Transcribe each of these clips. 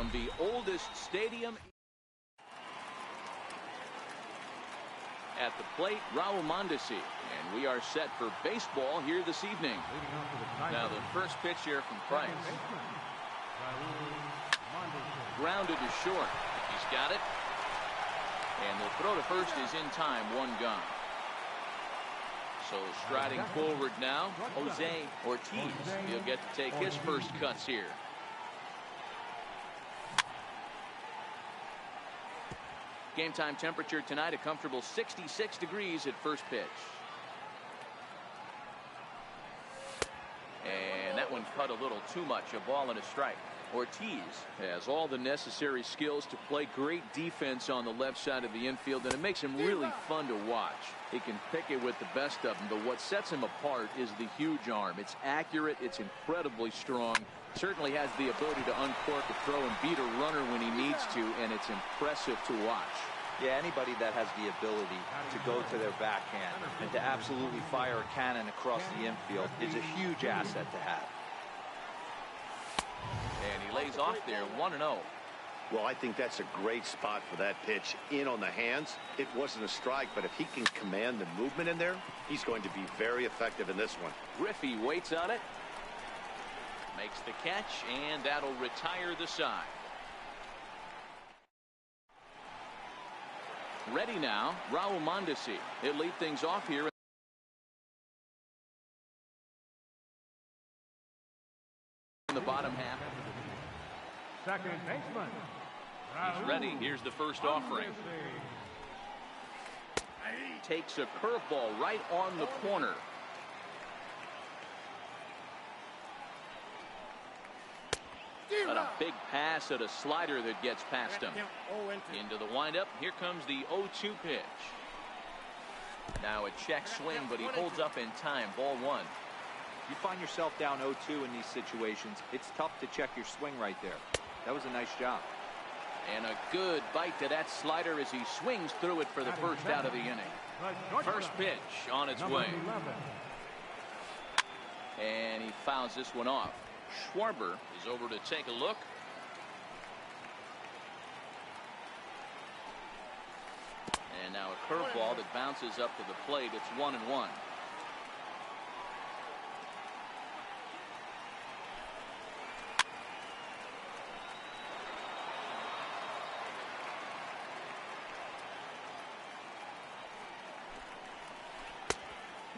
from the oldest stadium. At the plate, Raul Mondesi. And we are set for baseball here this evening. Now the first pitch here from Price. Grounded to short. He's got it. And the throw to first is in time. One gone. So striding forward now, Jose Ortiz. He'll get to take his first cuts here. Game time temperature tonight, a comfortable 66 degrees at first pitch. And that one cut a little too much. A ball and a strike. Ortiz has all the necessary skills to play great defense on the left side of the infield, and it makes him really fun to watch. He can pick it with the best of them, but what sets him apart is the huge arm. It's accurate, it's incredibly strong, certainly has the ability to uncork a throw and beat a runner when he needs to, and it's impressive to watch. Yeah, anybody that has the ability to go to their backhand and to absolutely fire a cannon across the infield is a huge asset to have. And he lays off there, 1-0. Well, I think that's a great spot for that pitch. In on the hands. It wasn't a strike, but if he can command the movement in there, he's going to be very effective in this one. Griffey waits on it. Makes the catch, and that'll retire the side. Ready now, Raul Mondesi. He'll lead things off here in the bottom half. Second baseman. He's ready. Here's the first offering. Takes a curveball right on the corner. But a big pass at a slider that gets past him. Into the windup. Here comes the 0-2 pitch. Now a check swing, but he holds up in time. Ball one. You find yourself down 0-2 in these situations, it's tough to check your swing right there. That was a nice job. And a good bite to that slider as he swings through it for the first out of the inning. First pitch on its way. And he fouls this one off. Schwarber is over to take a look. And now a curveball that bounces up to the plate. It's 1-1.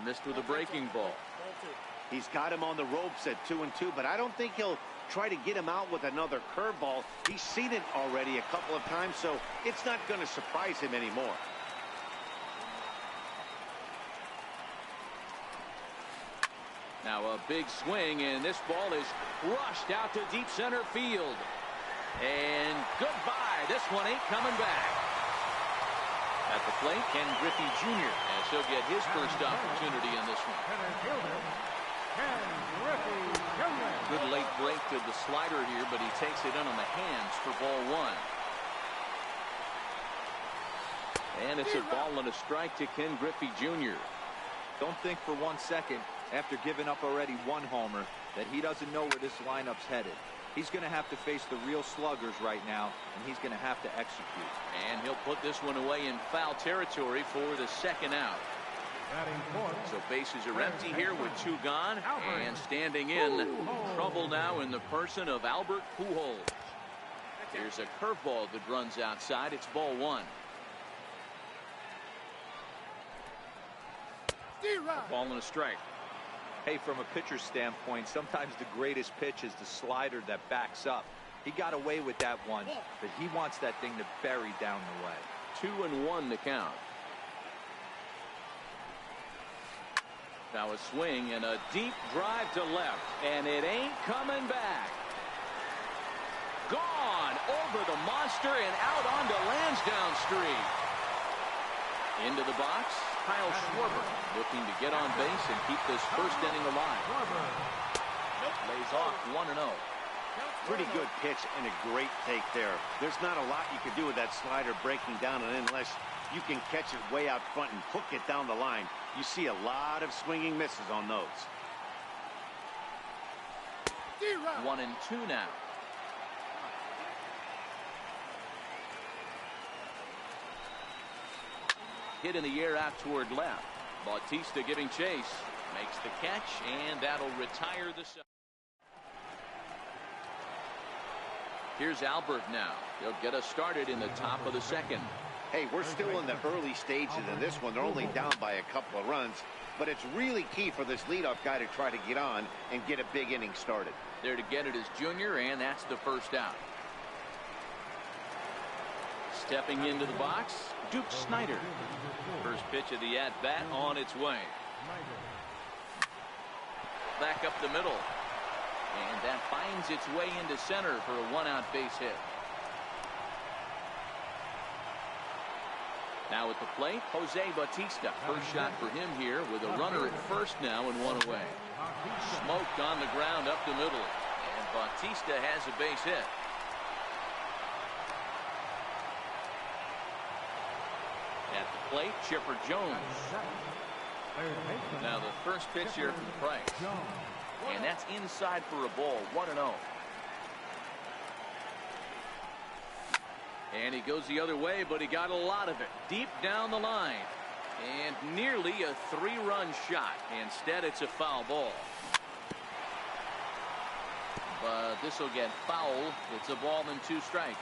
Missed with a breaking ball. He's got him on the ropes at 2-2, but I don't think he'll try to get him out with another curveball. He's seen it already a couple of times, so it's not going to surprise him anymore. Now a big swing, and this ball is crushed out to deep center field. And goodbye. This one ain't coming back. At the plate, Ken Griffey Jr. as he'll get his first opportunity in this one. Good late break to the slider here, but he takes it in on the hands for ball one. And it's a ball and a strike to Ken Griffey Jr. Don't think for 1 second, after giving up already one homer, that he doesn't know where this lineup's headed. He's going to have to face the real sluggers right now, and he's going to have to execute. And he'll put this one away in foul territory for the second out. So bases are empty here with two gone, and standing in, trouble now in the person of Albert Pujols. Here's a curveball that runs outside. It's ball one. A ball and a strike. Hey, from a pitcher's standpoint, sometimes the greatest pitch is the slider that backs up. He got away with that one, but he wants that thing to bury down the way. 2-1 the count. Now a swing and a deep drive to left, and it ain't coming back. Gone over the monster and out onto Lansdowne Street. Into the box, Kyle Schwarber looking to get on base and keep this first inning alive. Lays off 1-0. Pretty good pitch and a great take there. There's not a lot you can do with that slider breaking down, and unless you can catch it way out front and hook it down the line, you see a lot of swinging misses on those. 1-2 now. hit in the air out toward left. Bautista giving chase. Makes the catch, and that'll retire the side. Here's Albert now. He'll get us started in the top of the second. Hey, we're still in the early stages in this one. They're only down by a couple of runs, but it's really key for this leadoff guy to try to get on and get a big inning started. There to get it is Junior, and that's the first out. Stepping into the box, Duke Snider. First pitch of the at-bat on its way. Back up the middle. And that finds its way into center for a one-out base hit. Now at the plate, Jose Bautista. First shot for him here with a runner at first now and one away. Smoked on the ground up the middle. And Bautista has a base hit. At the plate, Chipper Jones. Now the first pitch here from Price. And that's inside for a ball, 1-0. And he goes the other way, but he got a lot of it deep down the line. And nearly a three-run shot. Instead, it's a foul ball. But this will get foul. It's a ball and 2 strikes.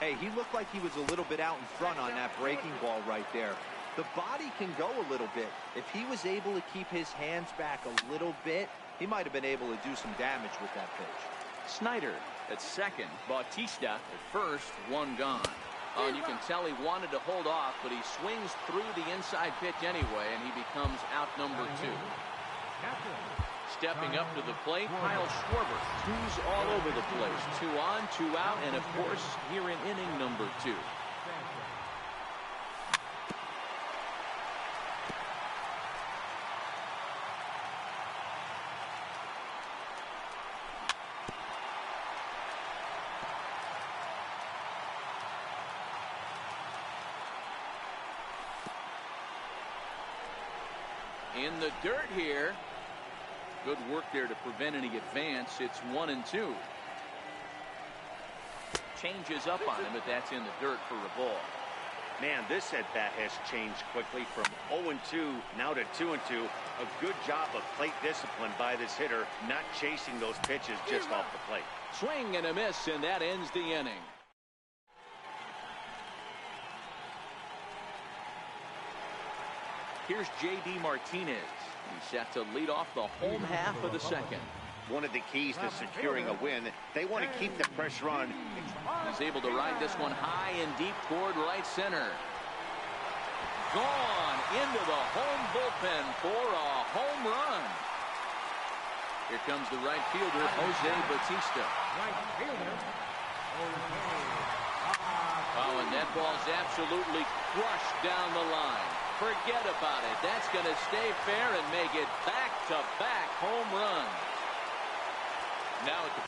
Hey, he looked like he was a little bit out in front on that breaking ball right there. The body can go a little bit. If he was able to keep his hands back a little bit, he might have been able to do some damage with that pitch. Snider at second. Bautista at first. One gone. You can tell he wanted to hold off, but he swings through the inside pitch anyway, and he becomes out number 2. Stepping up to the plate, Kyle Schwarber. 2's all over the place. 2 on, 2 out, and of course, here in inning number 2. In the dirt here. Good work there to prevent any advance. It's 1-2. Changes up on him, but that's in the dirt for a ball. Man, this at-bat has changed quickly from 0-2 now to 2-2. A good job of plate discipline by this hitter, not chasing those pitches just off the plate. Swing and a miss, and that ends the inning. Here's J.D. Martinez. He's set to lead off the home half of the second. One of the keys to securing a win, they want to keep the pressure on. He's able to ride this one high and deep toward right center. Gone into the home bullpen for a home run. Here comes the right fielder, Jose Bautista. Oh, and that ball's absolutely crushed down the line. Forget about it. That's going to stay fair and make it back-to-back home run. Now at the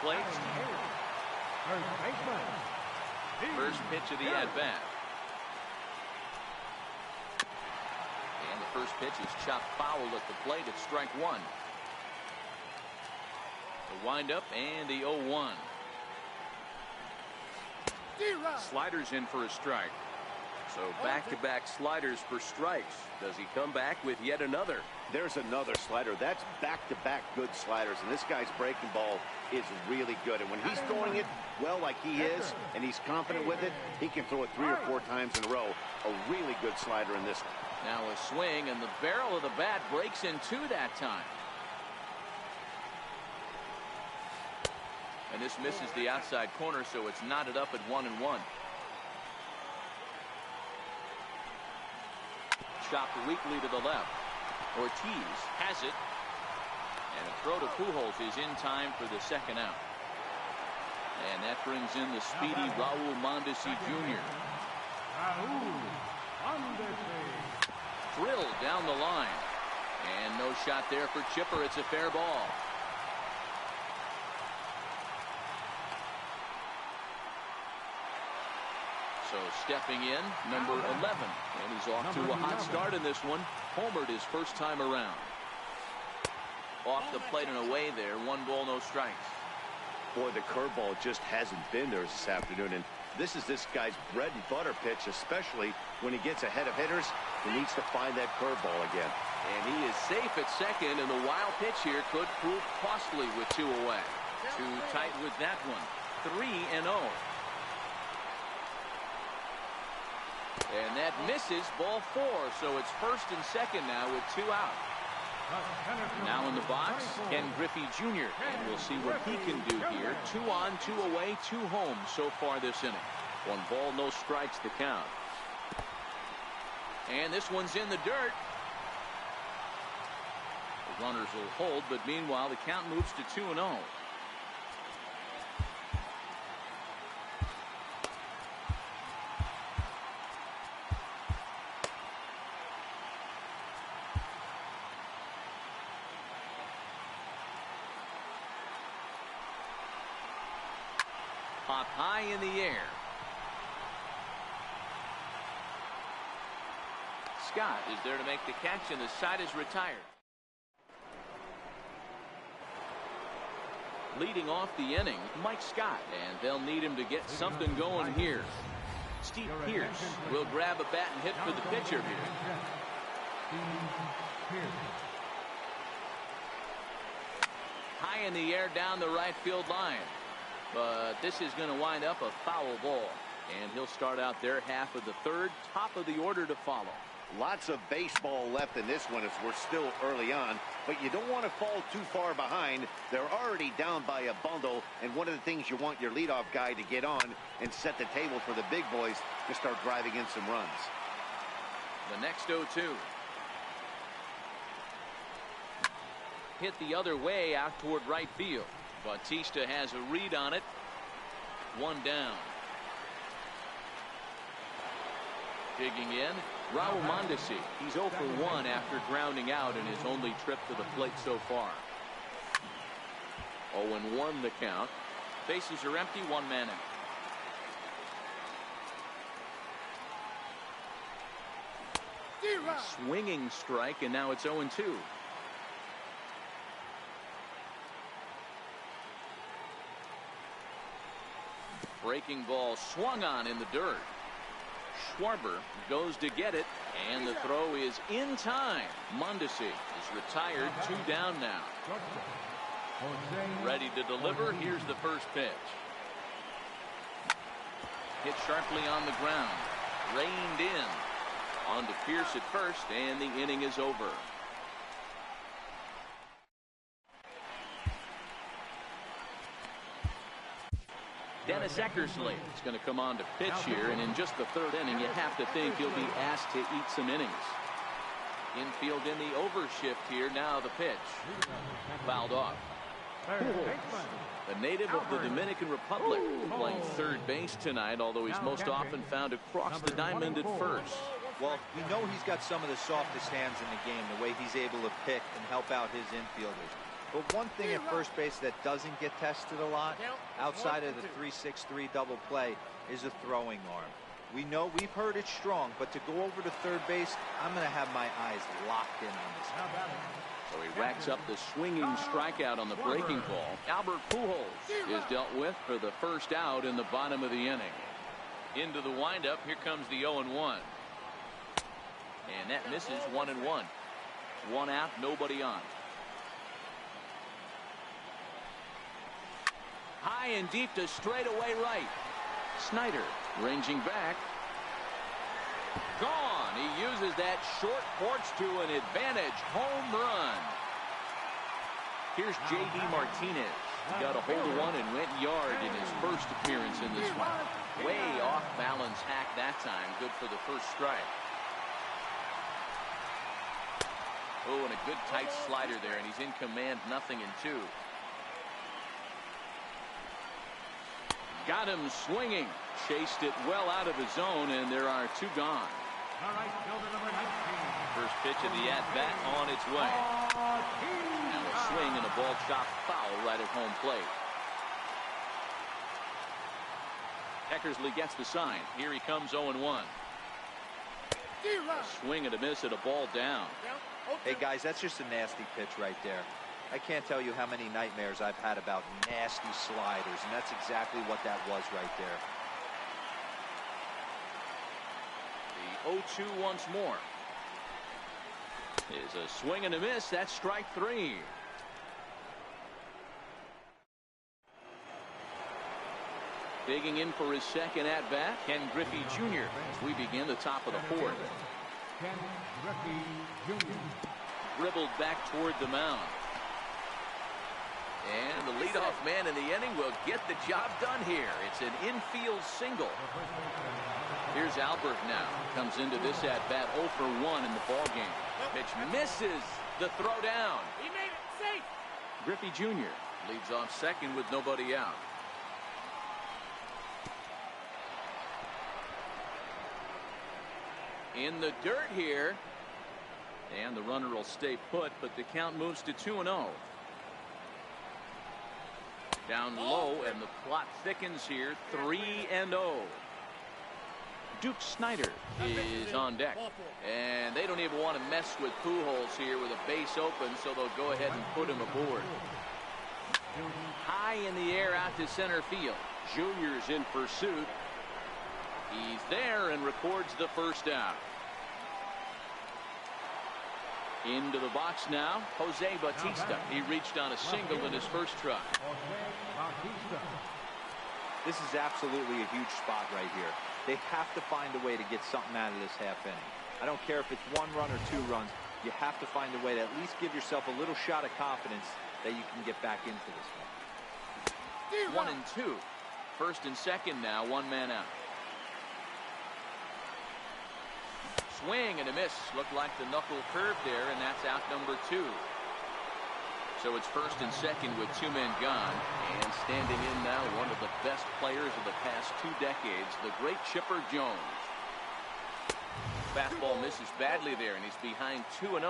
plate. First pitch of the at-bat. And the first pitch is chopped foul at the plate at strike 1. The windup and the 0-1. Sliders in for a strike. So back-to-back sliders for strikes. Does he come back with yet another? There's another slider. That's back-to-back good sliders, and this guy's breaking ball is really good. And when he's throwing it well like he is, and he's confident with it, he can throw it 3 or 4 times in a row. A really good slider in this one. Now a swing, and the barrel of the bat breaks in 2 that time. And this misses the outside corner, so it's knotted up at 1-1. Chopped weakly to the left. Ortiz has it. And a throw to Pujols is in time for the second out. And that brings in the speedy Raul Mondesi Jr. Drilled down the line. And no shot there for Chipper. It's a fair ball. So stepping in, number 11. And he's off to a hot start in this one. Homered his first time around. Off the plate and away there. 1 ball, no strikes. Boy, the curveball just hasn't been there this afternoon. And this is this guy's bread and butter pitch, especially when he gets ahead of hitters. He needs to find that curveball again. And he is safe at second, and the wild pitch here could prove costly with 2 away. Too tight with that one. 3-0. And that misses, ball 4. So it's first and second now with 2 out. Now in the box, Ken Griffey Jr. And we'll see what he can do here. 2 on, 2 away, 2 home so far this inning. 1 ball, no strikes to count. And this one's in the dirt. The runners will hold, but meanwhile the count moves to 2-0. Pop high in the air. Scott is there to make the catch, and the side is retired. Leading off the inning, Mike Scott, and they'll need him to get something going here. Steve Pierce will grab a bat and hit for the pitcher here. High in the air down the right field line. But this is going to wind up a foul ball. And he'll start out their half of the third, top of the order to follow. Lots of baseball left in this one as we're still early on, but you don't want to fall too far behind. They're already down by a bundle, and one of the things you want your leadoff guy to get on and set the table for the big boys to start driving in some runs. The next 0-2. Hit the other way out toward right field. Bautista has a read on it. 1 down. Digging in, Raul Mondesi. He's 0 for 1 after grounding out in his only trip to the plate so far. 0-1 the count. Bases are empty, 1 man out. Swinging strike, and now it's 0-2. Breaking ball swung on in the dirt. Schwarber goes to get it, and the throw is in time. Mondesi is retired, 2 down now. Ready to deliver. Here's the first pitch. Hit sharply on the ground. Reined in. On to Pierce at first, and the inning is over. Dennis Eckersley is going to come on to pitch here, and in just the 3rd inning, you have to think he'll be asked to eat some innings. Infield in the overshift here. Now the pitch. Fouled off. A native of the Dominican Republic, playing 3rd base tonight, although he's most often found across the diamond at first. Well, we know he's got some of the softest hands in the game, the way he's able to pick and help out his infielders. But one thing at first base that doesn't get tested a lot, outside of the 3-6-3 double play, is a throwing arm. We know we've heard it's strong, but to go over to 3rd base, I'm going to have my eyes locked in on this guy. So he racks up the swinging strikeout on the breaking ball. Albert Pujols is dealt with for the first out in the bottom of the inning. Into the windup, here comes the 0-1. And that misses. 1-1. 1 out, nobody on. High and deep to straightaway right. Snyder ranging back. Gone. He uses that short porch to an advantage. Home run. Here's J.D. Martinez. He got a hold of one and went yard in his first appearance in this one. Way off balance hack that time. Good for the first strike. Oh, and a good tight slider there, and he's in command. 0-2. Got him swinging. Chased it well out of his zone, and there are 2 gone. First pitch of the at-bat on its way. Now a swing and a ball chopped foul right at home plate. Eckersley gets the sign. Here he comes 0-1. A swing and a miss at a ball down. Hey, guys, that's just a nasty pitch right there. I can't tell you how many nightmares I've had about nasty sliders, and that's exactly what that was right there. The 0-2 once more. Is a swing and a miss. That's strike 3. Digging in for his second at-bat, Ken Griffey Jr. as we begin the top of the 4th. Ken Griffey Jr. Dribbled back toward the mound. And the leadoff man in the inning will get the job done here. It's an infield single. Here's Albert now. Comes into this at-bat 0 for 1 in the ballgame. Pitch misses the throw down. He made it safe. Griffey Jr. leads off second with nobody out. In the dirt here. And the runner will stay put, but the count moves to 2-0. Down low, and the plot thickens here. 3-0. Duke Snyder is on deck. And they don't even want to mess with Pujols here with a base open, so they'll go ahead and put him aboard. High in the air out to center field. Junior's in pursuit. He's there and records the first out. Into the box now, Jose Bautista. He reached on a single in his first try. This is absolutely a huge spot right here. They have to find a way to get something out of this half inning. I don't care if it's 1 run or 2 runs. You have to find a way to at least give yourself a little shot of confidence that you can get back into this one. 1-2. First and second now, 1 man out. Swing and a miss. Looked like the knuckle curve there, and that's out number 2. So it's first and second with 2 men gone. And standing in now, one of the best players of the past 2 decades, the great Chipper Jones. Fastball misses badly there, and he's behind 2-0.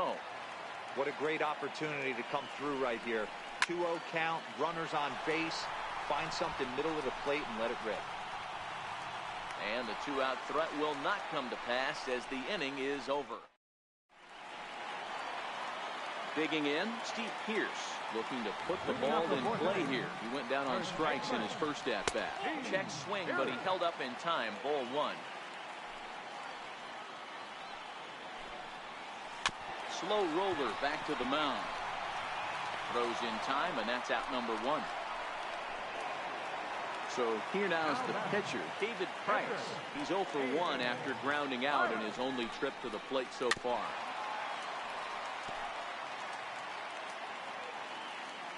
What a great opportunity to come through right here. 2-0 count, runners on base. Find something middle of the plate and let it rip. And the 2-out threat will not come to pass as the inning is over. Digging in, Steve Pearce looking to put the ball in play here. He went down on strikes in his first at-bat. Check swing, but he held up in time. Ball 1. Slow roller back to the mound. Throws in time, and that's out number 1. So here now is the pitcher, David Price. He's 0 for 1 after grounding out in his only trip to the plate so far.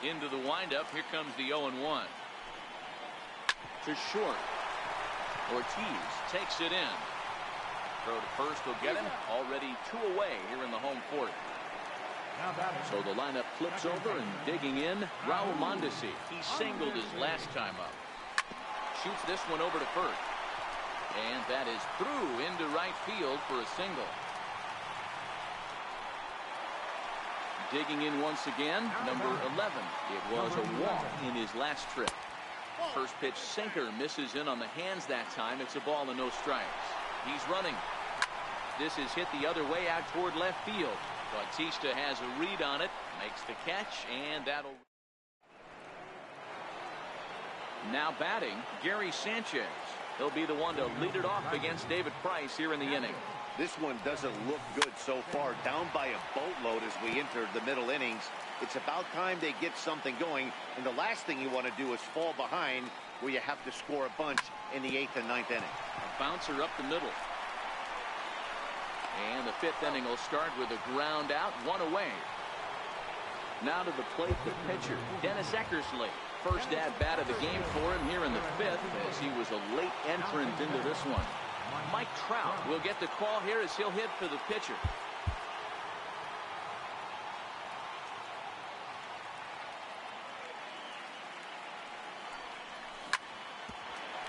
Into the windup, here comes the 0-1. To short. Ortiz takes it in. Throw to first will get him. Already 2 away here in the home 4th. So the lineup flips over, and digging in, Raul Mondesi. He singled his last time up. Shoots this one over to first. And that is through into right field for a single. Digging in once again, number 11. It was a walk in his last trip. First pitch sinker misses in on the hands that time. It's a ball and no strikes. He's running. This is hit the other way out toward left field. Bautista has a read on it, makes the catch, and that'll... Now batting, Gary Sanchez. He'll be the one to lead it off against David Price here in the inning. This one doesn't look good so far. Down by a boatload as we enter the middle innings. It's about time they get something going. And the last thing you want to do is fall behind where you have to score a bunch in the 8th and 9th inning. A bouncer up the middle. And the 5th inning will start with a ground out, 1 away. Now to the plate, the pitcher, Dennis Eckersley. First at-bat of the game for him here in the 5th as he was a late entrant into this one. Mike Trout will get the call here as he'll hit for the pitcher.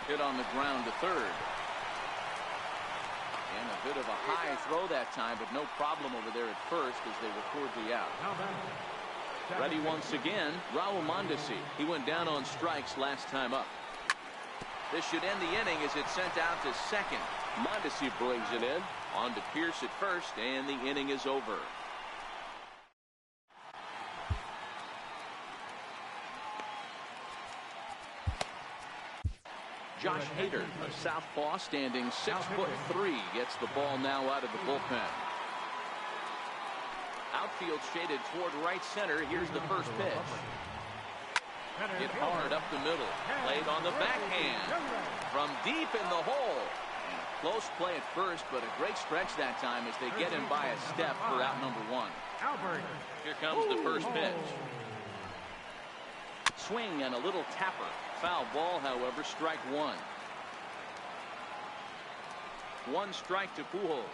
Hit on the ground to third. And a bit of a high throw that time, but no problem over there at first as they record the out. Ready once again, Raul Mondesi. He went down on strikes last time up. This should end the inning as it's sent out to second. Mondesi brings it in. On to Pierce at first, and the inning is over. Josh Hader, a southpaw standing 6'3", gets the ball now out of the bullpen. Outfield shaded toward right center. Here's the first pitch. Hit hard up the middle. Played on the backhand. From deep in the hole. And a close play at first, but a great stretch that time as they get him by a step for out number one. Here comes the first pitch. Swing and a little tapper. Foul ball, however, strike one. One strike to Pujols.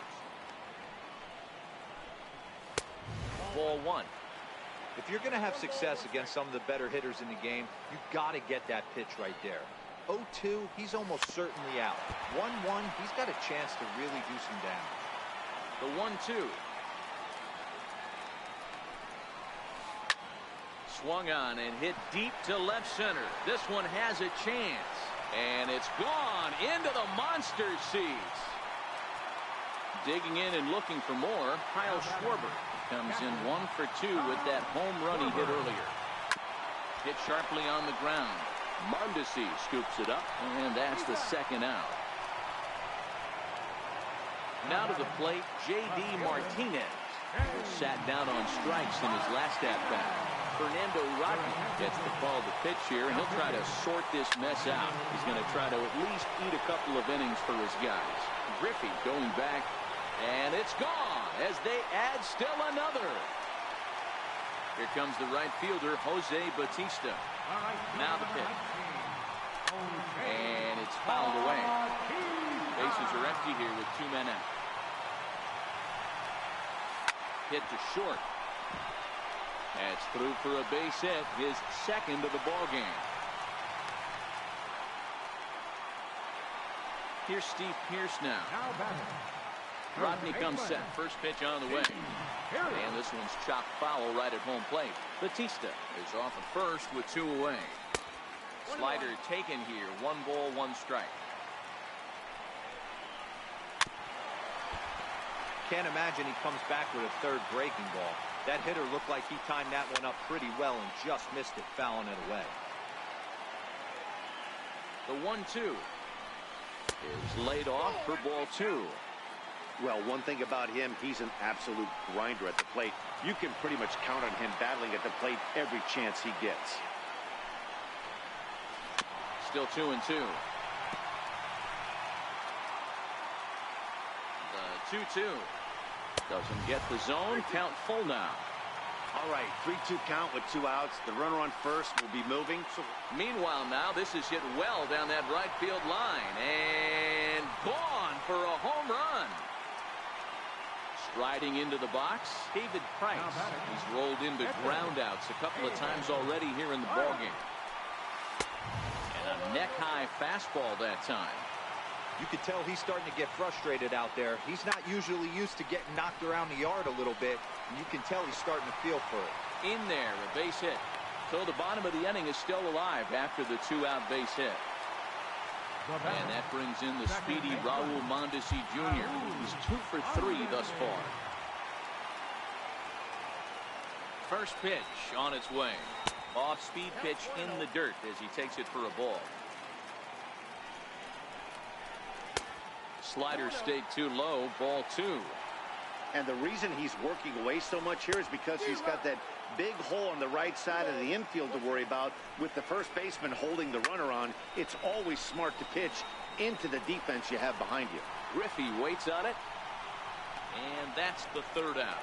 Ball one. If you're going to have success against some of the better hitters in the game, you've got to get that pitch right there. 0-2, he's almost certainly out. 1-1, he's got a chance to really do some damage. The 1-2. Swung on and hit deep to left center. This one has a chance. And it's gone into the monster seats. Digging in and looking for more, Kyle Schwarber comes in 1 for 2 with that home run he hit earlier. Hit sharply on the ground. Mondesi scoops it up, and that's the second out. Now to the plate, J.D. Martinez, who sat down on strikes in his last at-bat. Fernando Rodney gets the call to pitch here, and he'll try to sort this mess out. He's going to try to at least eat a couple of innings for his guys. Griffey going back, and it's gone as they add still another. Here comes the right fielder, Jose Bautista. Now the pitch. And it's fouled away. Bases are empty here with 2 men out. Hit to short. That's through for a base hit, his second of the ball game. Here's Steve Pierce now. Rodney comes set. First pitch on the way. And this one's chopped foul right at home plate. Bautista is off at first with 2 away. Slider taken here. 1 ball, 1 strike. Can't imagine he comes back with a third breaking ball. That hitter looked like he timed that one up pretty well and just missed it, fouling it away. The 1-2 is laid off for ball 2. Well, one thing about him, he's an absolute grinder at the plate. You can pretty much count on him battling at the plate every chance he gets. Still 2-2. The 2-2 doesn't get the zone. Count full now. All right, 3-2 count with 2 outs. The runner on first will be moving. Meanwhile, now this is hit well down that right field line and gone for a home run. Striding into the box, David Price. He's rolled into groundouts a couple of times already here in the ballgame. And a neck-high fastball that time. You could tell he's starting to get frustrated out there. He's not usually used to getting knocked around the yard a little bit, and you can tell he's starting to feel for it. In there, a base hit. So the bottom of the inning is still alive after the 2-out base hit. And that brings in the speedy Raul Mondesi Jr. He's 2 for 3 thus far. First pitch on its way. Off-speed pitch in the dirt as he takes it for a ball. Slider stayed too low, ball 2. And the reason he's working away so much here is because he's got that big hole on the right side of the infield to worry about. With the first baseman holding the runner on, it's always smart to pitch into the defense you have behind you. Griffey waits on it, and that's the 3rd out.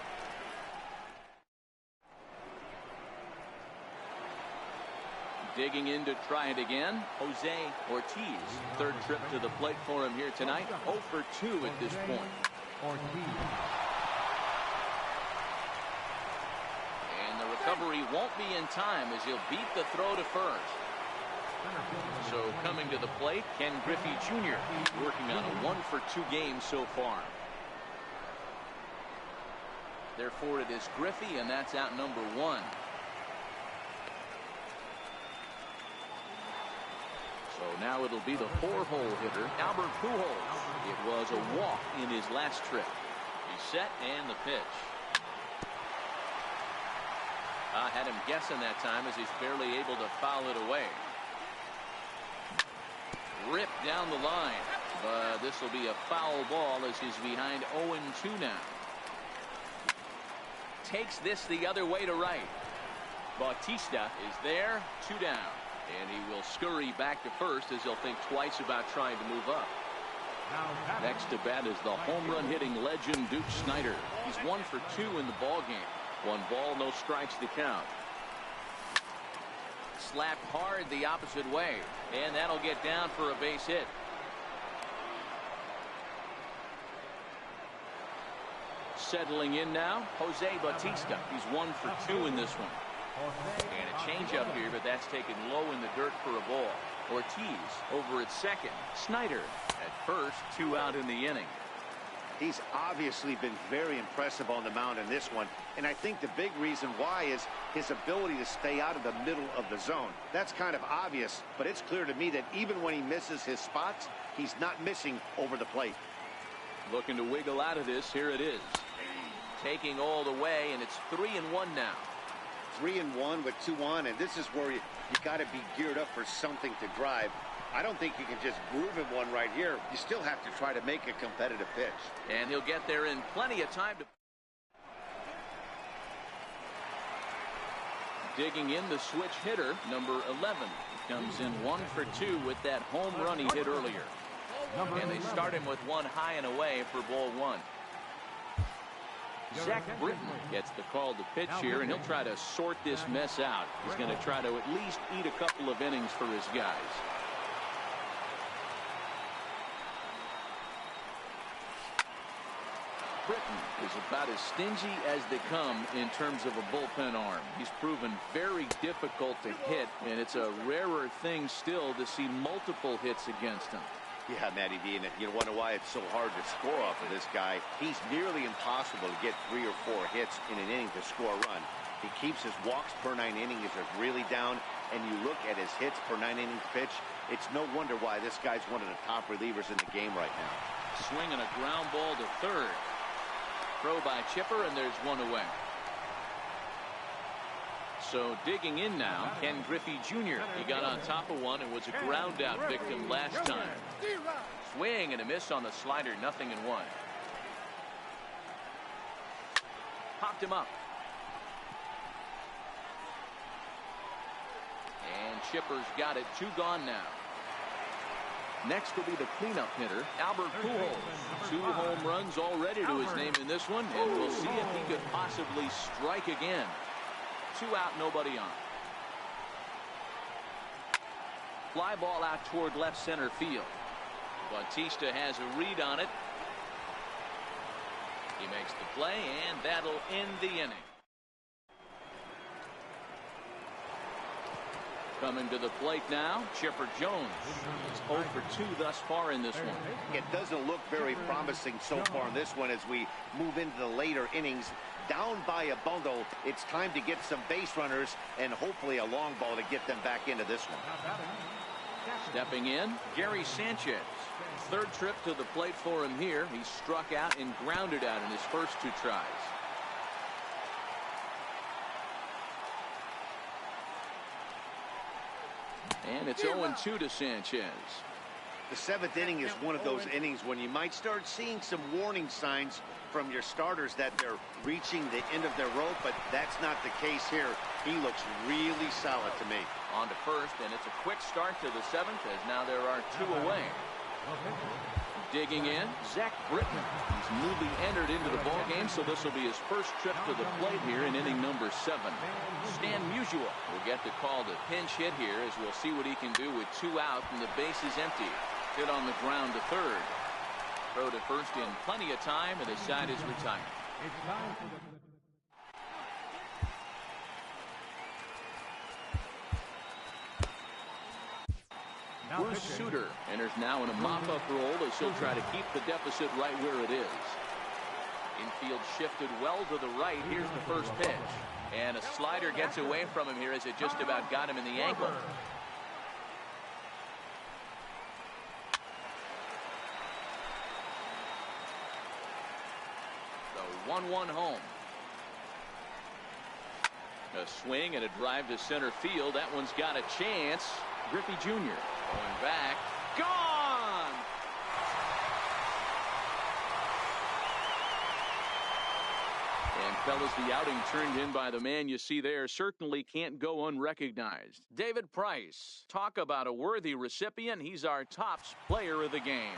Digging in to try it again, Jose Ortiz. 3rd trip to the plate for him here tonight. 0 for 2 at this point. And the recovery won't be in time as he'll beat the throw to first. So coming to the plate, Ken Griffey Jr. working on a 1 for 2 game so far. Therefore it is Griffey, and that's out number 1. So now it'll be the 4-hole hitter, Albert Pujols. It was a walk in his last trip. He's set and the pitch. I had him guessing that time as he's barely able to foul it away. Ripped down the line, but this will be a foul ball as he's behind 0-2 now. Takes this the other way to right. Bautista is there, 2 down. And he will scurry back to first as he'll think twice about trying to move up. Next to bat is the home run hitting legend Duke Snider. He's 1 for 2 in the ball game. 1 ball, no strikes to count. Slapped hard the opposite way, and that'll get down for a base hit. Settling in now, Jose Bautista. He's 1 for 2 in this one. And a changeup here, but that's taken low in the dirt for a ball. Ortiz over at second. Snider at first, 2 out in the inning. He's obviously been very impressive on the mound in this one, and I think the big reason why is his ability to stay out of the middle of the zone. That's kind of obvious, but it's clear to me that even when he misses his spots, he's not missing over the plate. Looking to wiggle out of this. Here it is. Taking all the way, and it's 3-1 now. 3-1 with 2 on, and this is where you got to be geared up for something to drive. I don't think you can just groove him one right here. You still have to try to make a competitive pitch. And he'll get there in plenty of time to... Digging in the switch hitter, number 11. Comes in 1 for 2 with that home run he hit earlier. And they start him with 1 high and away for ball 1. Zach Britton gets the call to pitch here, and he'll try to sort this mess out. He's going to try to at least eat a couple of innings for his guys. Britton is about as stingy as they come in terms of a bullpen arm. He's proven very difficult to hit, and it's a rarer thing still to see multiple hits against him. Yeah, Matty V, and you wonder why it's so hard to score off of this guy. He's nearly impossible to get 3 or 4 hits in an inning to score a run. He keeps his walks per 9 innings are really down, and you look at his hits per 9 innings pitch, it's no wonder why this guy's one of the top relievers in the game right now. Swinging a ground ball to third. Throw by Chipper, and there's 1 away. So digging in now, Ken Griffey Jr. He got on top of one and was a ground out victim last time. Swing and a miss on the slider, 0-1. Popped him up. And Chipper's got it, 2 gone now. Next will be the cleanup hitter, Albert Pujols. 2 home runs already to his name in this one, and we'll see if he could possibly strike again. 2 out, nobody on. Fly ball out toward left center field. Bautista has a read on it. He makes the play, and that'll end the inning. Coming to the plate now, Chipper Jones. He's 0 for 2 thus far in this one. It doesn't look very promising so far in this one as we move into the later innings. Down by a bundle, it's time to get some base runners and hopefully a long ball to get them back into this one. Stepping in, Gary Sanchez. 3rd trip to the plate for him here. He struck out and grounded out in his first 2 tries. And it's 0-2 to Sanchez. The 7th inning is one of those innings when you might start seeing some warning signs from your starters that they're reaching the end of their rope, but that's not the case here. He looks really solid to me. On to first, and it's a quick start to the 7th as now there are 2 away. Digging in, Zach Britton. He's newly entered into the ballgame, so this will be his first trip to the plate here in inning number 7. Stan Musial will get the call to pinch hit here as we'll see what he can do with 2 out and the base is empty. Hit on the ground to third. Throw to first in plenty of time, and his side is retired. Bruce Sutter enters now in a mop-up role as he'll try to keep the deficit right where it is. Infield shifted well to the right. Here's the first pitch. And a slider gets away from him here as it just about got him in the ankle. A 1-1 home. A swing and a drive to center field. That one's got a chance. Griffey Jr. going back. Gone! And fellas, the outing turned in by the man you see there certainly can't go unrecognized. David Price. Talk about a worthy recipient. He's our top player of the game.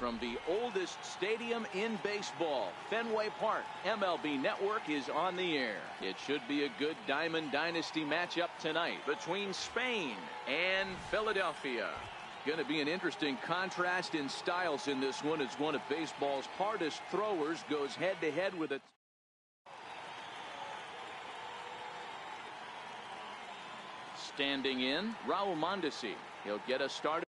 From the oldest stadium in baseball, Fenway Park, MLB Network is on the air. It should be a good Diamond Dynasty matchup tonight between Spain and Philadelphia. Going to be an interesting contrast in styles in this one as one of baseball's hardest throwers goes head-to-head with a standing in, Raul Mondesi. He'll get us started.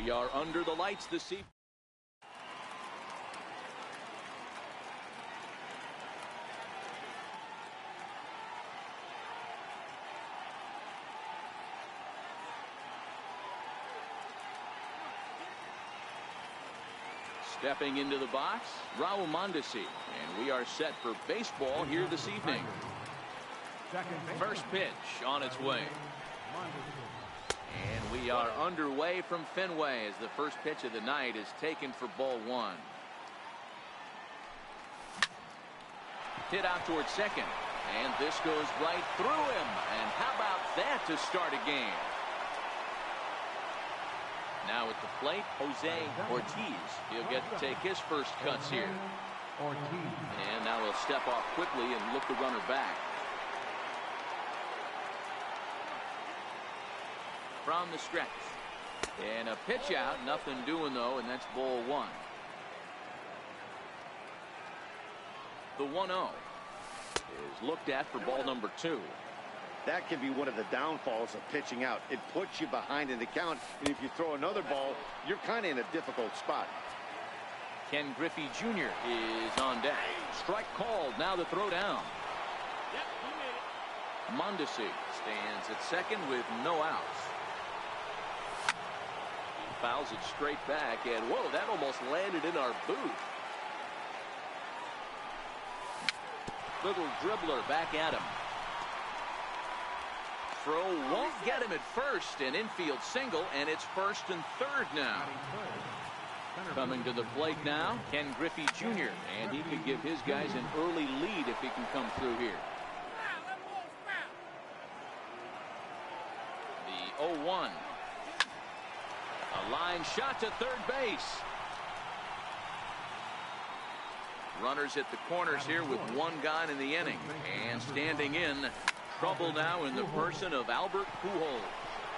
We are under the lights this evening. Stepping into the box, Raul Mondesi, and we are set for baseball here this evening. First pitch on its way. And we are underway from Fenway as the first pitch of the night is taken for ball one. Hit out towards second, and this goes right through him. And how about that to start a game? Now at the plate, Jose Ortiz. He'll get to take his first cuts here. And now he'll step off quickly and look the runner back. From the stretch. And a pitch out. Nothing doing, though, and that's ball one. The 1-0 is looked at for ball number 2. That can be one of the downfalls of pitching out. It puts you behind in the count, and if you throw another ball, you're kind of in a difficult spot. Ken Griffey Jr. is on deck. Strike called. Now the throw down. Mondesi stands at second with no outs. He fouls it straight back, and whoa, that almost landed in our booth. Little dribbler back at him. Throw won't get him at first, an infield single, and it's first and third now. Coming to the plate now, Ken Griffey Jr., and he could give his guys an early lead if he can come through here. The 0-1. A line shot to third base. Runners at the corners here with one gone in the inning, and standing in. Trouble now in the person of Albert Pujols.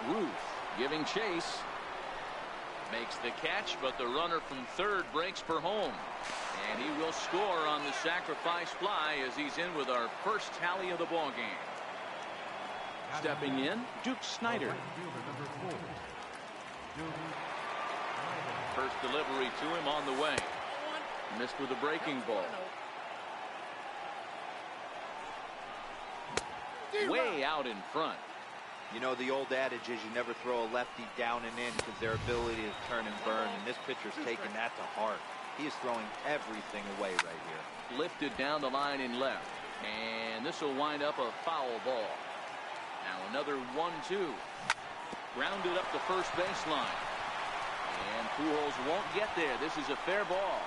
Ruth giving chase. Makes the catch, but the runner from third breaks for home. And he will score on the sacrifice fly as he's in with our first tally of the ball game. Stepping in, Duke Snider. First delivery to him on the way. Missed with a breaking ball. Way out in front. You know, the old adage is you never throw a lefty down and in because their ability to turn and burn, and this pitcher's taking that to heart. He is throwing everything away right here. Lifted down the line in left, and this will wind up a foul ball. Now another 1-2. Grounded up the first baseline, and Pujols won't get there. This is a fair ball.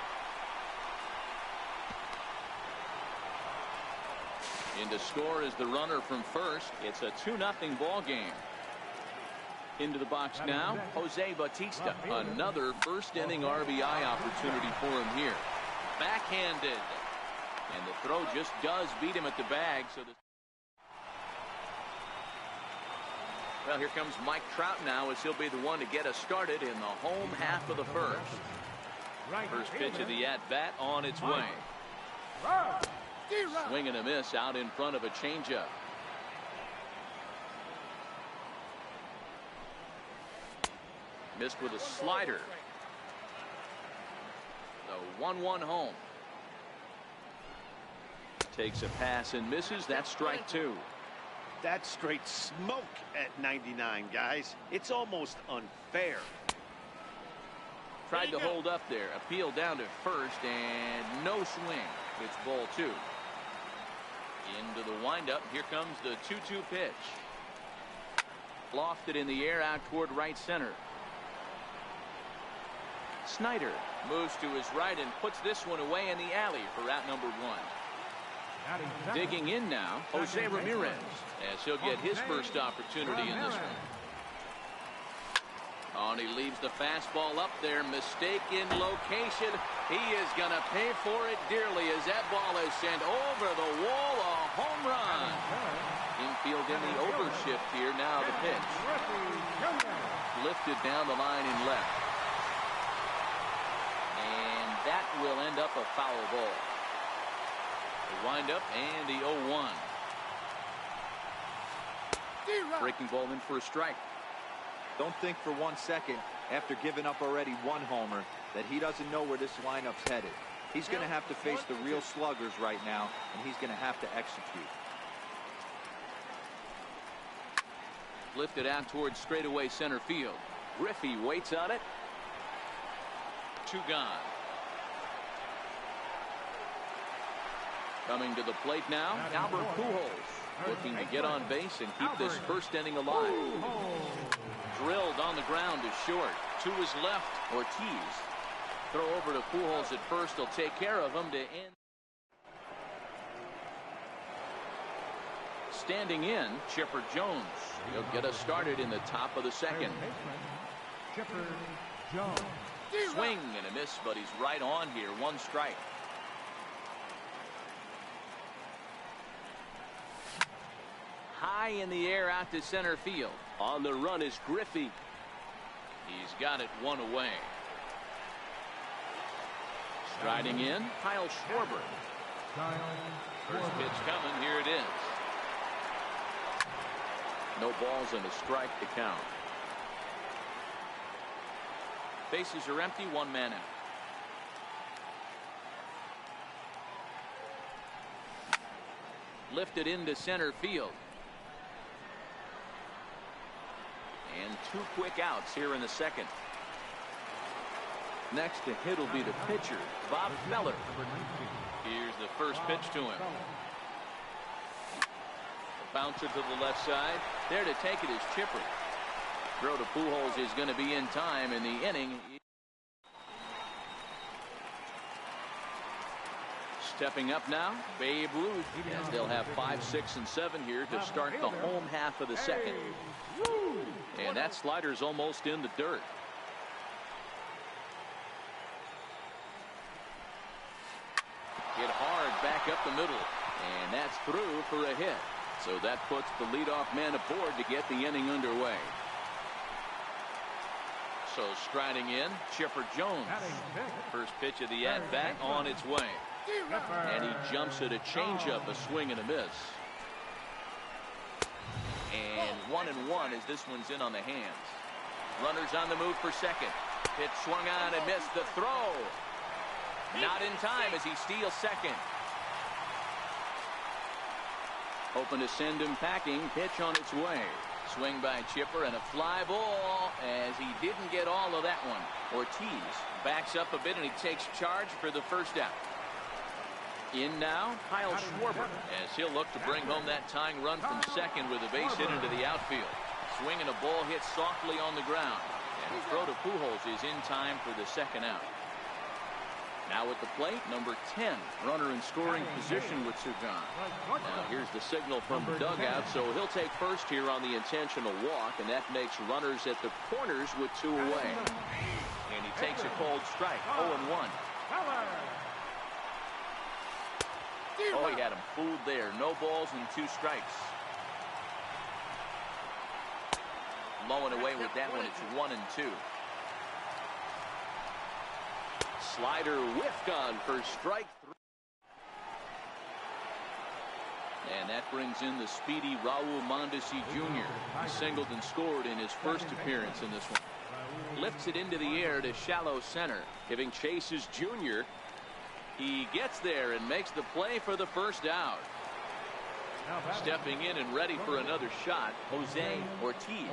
In to score is the runner from first. It's a 2-0 ball game. Into the box now, Jose Bautista. Another first inning RBI opportunity for him here. Backhanded. And the throw just does beat him at the bag. So well, here comes Mike Trout now as he'll be the one to get us started in the home half of the first. First pitch of the at-bat on its way. Swing and a miss out in front of a changeup. Missed with a slider. The 1-1 home. Takes a pass and misses. That's strike two. That's straight smoke at 99, guys. It's almost unfair. Tried to hold up there. Appeal down to first and no swing. It's ball two. Into the windup. Here comes the 2-2 pitch. Lofted in the air out toward right center. Snider moves to his right and puts this one away in the alley for out number one. Digging in now, Jose Ramirez, as he'll get his first opportunity in this one. Oh, and he leaves the fastball up there. Mistake in location. He is going to pay for it dearly as that ball is sent over the wall. A home run. Infield in the overshift here. Now the pitch. Lifted down the line in left. And that will end up a foul ball. The windup and the 0-1. Breaking ball in for a strike. Don't think for 1 second after giving up already one homer that he doesn't know where this lineup's headed. He's going to have to face the real sluggers right now, and he's going to have to execute. Lifted out towards straightaway center field. Griffey waits on it. 2 gone. Coming to the plate now, Albert Pujols, looking to get on base and keep this first inning alive. Drilled on the ground is short. To his left, Ortiz. Throw over to Pujols at first. He'll take care of him to end. Standing in, Chipper Jones. He'll get us started in the top of the second. Chipper Jones. Swing and a miss, but he's right on here. 1 strike. High in the air out to center field. On the run is Griffey. He's got it 1 away. Striding in, Kyle Schwarber. First pitch coming. Here it is. No balls and a strike to count. Bases are empty. 1 man out. Lifted into center field. And 2 quick outs here in the second. Next to hit will be the pitcher, Bob Feller. Here's the first pitch to him. Bouncer to the left side. There to take it is Chipper. Throw to Pujols is going to be in time in the inning. Stepping up now, Babe Ruth, as they'll have 5, 6, and 7 here to start the home half of the second. And that slider's almost in the dirt. Hit hard back up the middle, and that's through for a hit. So that puts the leadoff man aboard to get the inning underway. So striding in, Chipper Jones. First pitch of the at-bat on its way. And he jumps at a changeup, a swing and a miss. And 1-1 as this one's in on the hands. Runners on the move for second. Pitch swung on and missed the throw. Not in time as he steals second. Hoping to send him packing. Pitch on its way. Swing by Chipper and a fly ball as he didn't get all of that one. Ortiz backs up a bit and he takes charge for the first out. In now, Kyle Schwarber, as he'll look to bring home that tying run from second with a base hit into the outfield. Swing and a ball hit softly on the ground. And the throw to Pujols is in time for the second out. Now at the plate, number 10, runner in scoring position with Sugan. Now here's the signal from the dugout, so he'll take first here on the intentional walk, and that makes runners at the corners with 2 away. And he takes a cold strike, 0-1. Oh, he had him fooled there. No balls and 2 strikes. Blowing away with that one, it's 1-2. Slider whiffed on for strike 3. And that brings in the speedy Raul Mondesi Jr. He singled and scored in his first appearance in this one. Lifts it into the air to shallow center. Giving chase is Jr. He gets there and makes the play for the first out. Stepping in and ready for another shot, Jose Ortiz.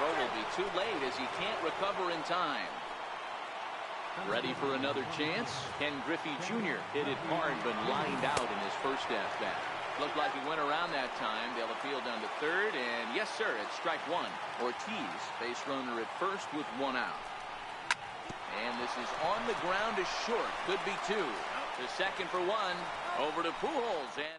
Will be too late as he can't recover in time. Ready for another chance. Ken Griffey Jr. hit it hard but lined out in his first at-bat. Looked like he went around that time. They'll appeal down to third, and yes sir, it's strike 1. Ortiz, base runner at first with 1 out. And this is on the ground is short. Could be 2. To second for 1. Over to Pujols and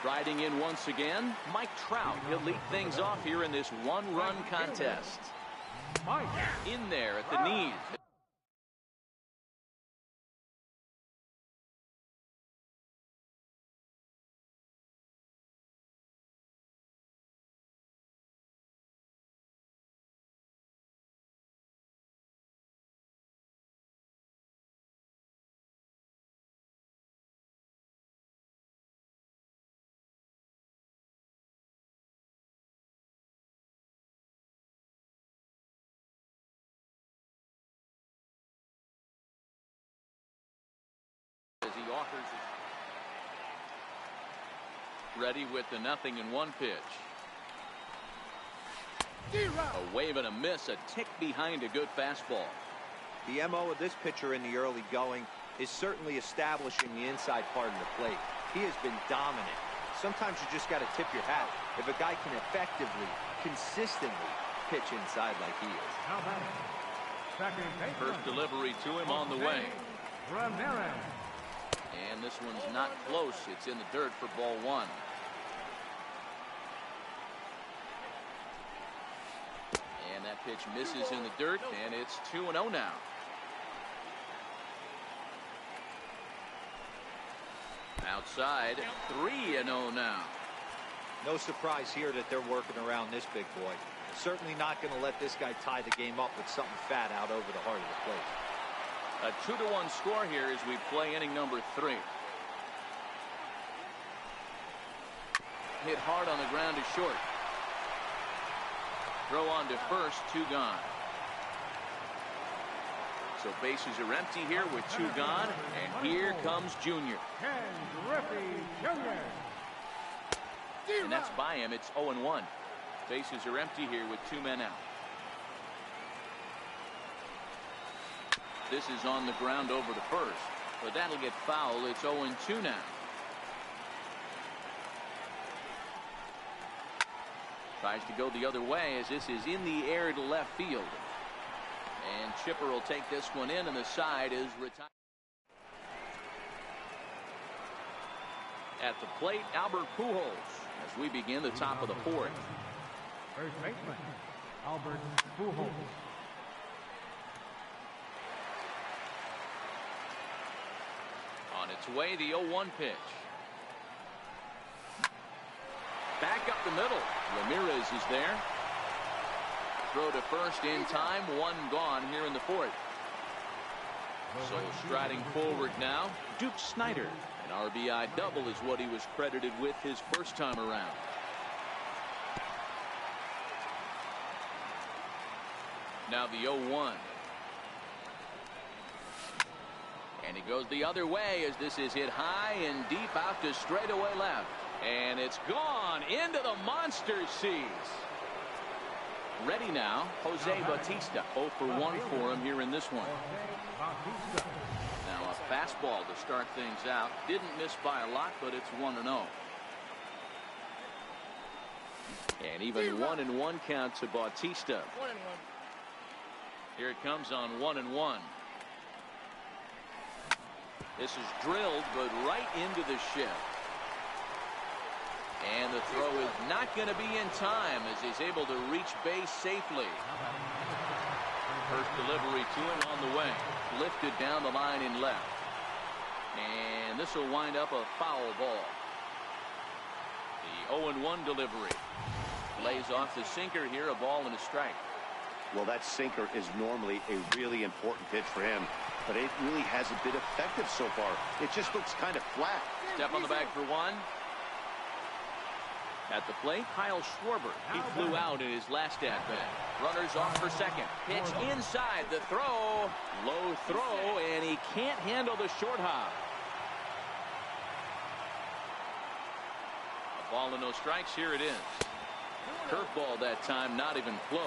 riding in once again, Mike Trout. He'll lead things off here in this 1-run contest. In there at the knees. offers it. Ready with the 0-1 pitch. A wave and a miss, a tick behind a good fastball. The MO of this pitcher in the early going is certainly establishing the inside part of the plate. He has been dominant. Sometimes you just got to tip your hat if a guy can effectively, consistently pitch inside like he is. Now batting, second baseman. First delivery to him on the way. Ramirez. And this one's not close. It's in the dirt for ball one. And that pitch misses in the dirt, and it's 2-0 now. Outside, 3-0 now. No surprise here that they're working around this big boy. Certainly not going to let this guy tie the game up with something fat out over the heart of the plate. A 2-1 score here as we play inning number 3. Hit hard on the ground to short. Throw on to first, 2 gone. So bases are empty here with 2 gone, and here comes Junior. Ken Griffey Jr. And that's by him. It's 0-1. Bases are empty here with 2 men out. This is on the ground over to first, but that'll get foul. It's 0-2 now. Tries to go the other way as this is in the air to left field. And Chipper will take this one in, and the side is retired. At the plate, Albert Pujols as we begin the top of the 4th. First baseman, Albert Pujols. On its way, the 0-1 pitch. Back up the middle. Ramirez is there. Throw to first in time. 1 gone here in the 4th. So striding forward now, Duke Snider. An RBI double is what he was credited with his first time around. Now the 0-1. And he goes the other way as this is hit high and deep out to straightaway left. And it's gone into the monster seas. Ready now, Jose Bautista. 0 for 1 for him here in this one. Now a fastball to start things out. Didn't miss by a lot, but it's 1-0. And even 1-1 count to Bautista. 1-1. Here it comes on 1-1. This is drilled, but right into the shift. And the throw is not going to be in time as he's able to reach base safely. First delivery to him on the way. Lifted down the line in left. And this will wind up a foul ball. The 0-1 delivery. Lays off the sinker here, a ball and a strike. Well, that sinker is normally a really important pitch for him, but it really hasn't been effective so far. It just looks kind of flat. Step on the bag for 1. At the plate, Kyle Schwarber. He flew out in his last at-bat. Runners off for second. Pitch inside the throw. Low throw, and he can't handle the short hop. A ball and no strikes. Here it is. Curveball that time, not even close.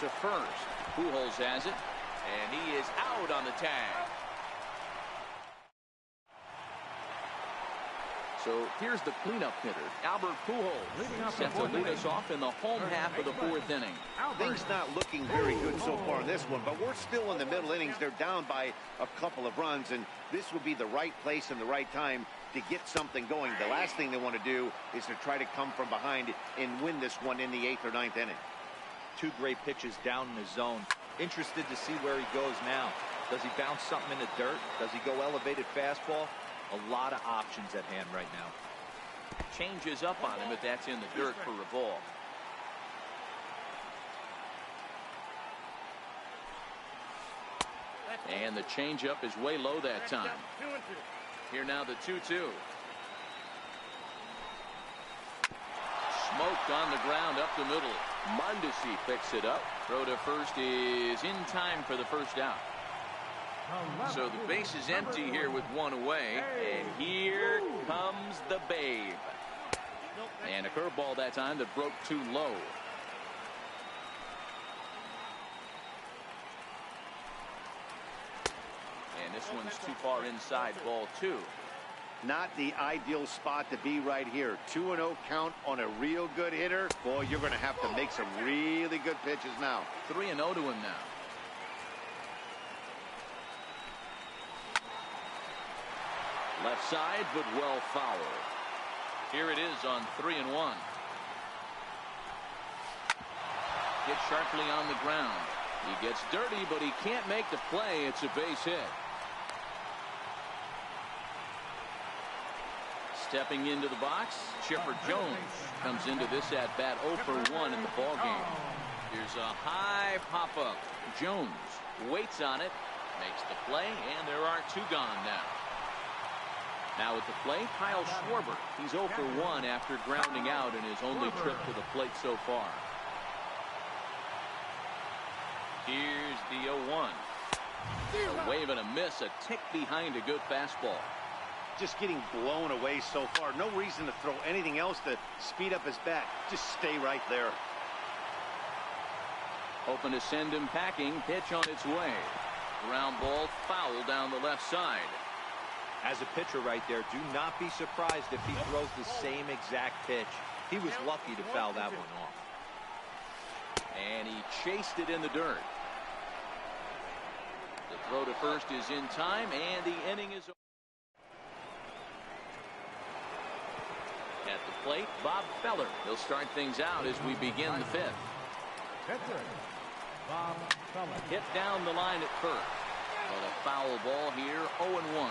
To first. Pujols has it, and he is out on the tag. So here's the cleanup hitter, Albert Pujols, set to lead us off in the home half of the 4th inning. Things not looking very good so far in this one, but we're still in the middle innings. They're down by a couple of runs, and this would be the right place and the right time to get something going. The last thing they want to do is to try to come from behind and win this one in the 8th or 9th inning. 2 great pitches down in the zone. Interested to see where he goes now. Does he bounce something in the dirt? Does he go elevated fastball? A lot of options at hand right now. Changes up on him, but that's in the dirt for a ball. And the changeup is way low that time. Here now the 2-2. Smoked on the ground up the middle. Mondesi picks it up. Throw to first is in time for the first out. So the base is empty here with one away, and here comes the babe. And a curveball that time that broke too low. And this one's too far inside, ball 2. Not the ideal spot to be right here. 2-0 count on a real good hitter. Boy, you're going to have to make some really good pitches now. 3-0 to him now. Left side, but well fouled. Here it is on 3-1. Hit sharply on the ground. He gets dirty, but he can't make the play. It's a base hit. Stepping into the box, Chipper Jones comes into this at bat 0 for 1 in the ballgame. Here's a high pop-up. Jones waits on it, makes the play, and there are 2 gone now. Now at the plate, Kyle Schwarber. He's 0 for 1 after grounding out in his only trip to the plate so far. Here's the 0-1. A wave and a miss, a tick behind a good fastball. Just getting blown away so far. No reason to throw anything else to speed up his bat. Just stay right there. Hoping to send him packing. Pitch on its way. Ground ball foul down the left side. As a pitcher right there, do not be surprised if he throws the same exact pitch. He was lucky to foul that one off. And he chased it in the dirt. The throw to first is in time, and the inning is over. At the plate, Bob Feller. He'll start things out as we begin the 5th. Bob Feller. Hit down the line at first. But a foul ball here, 0-1.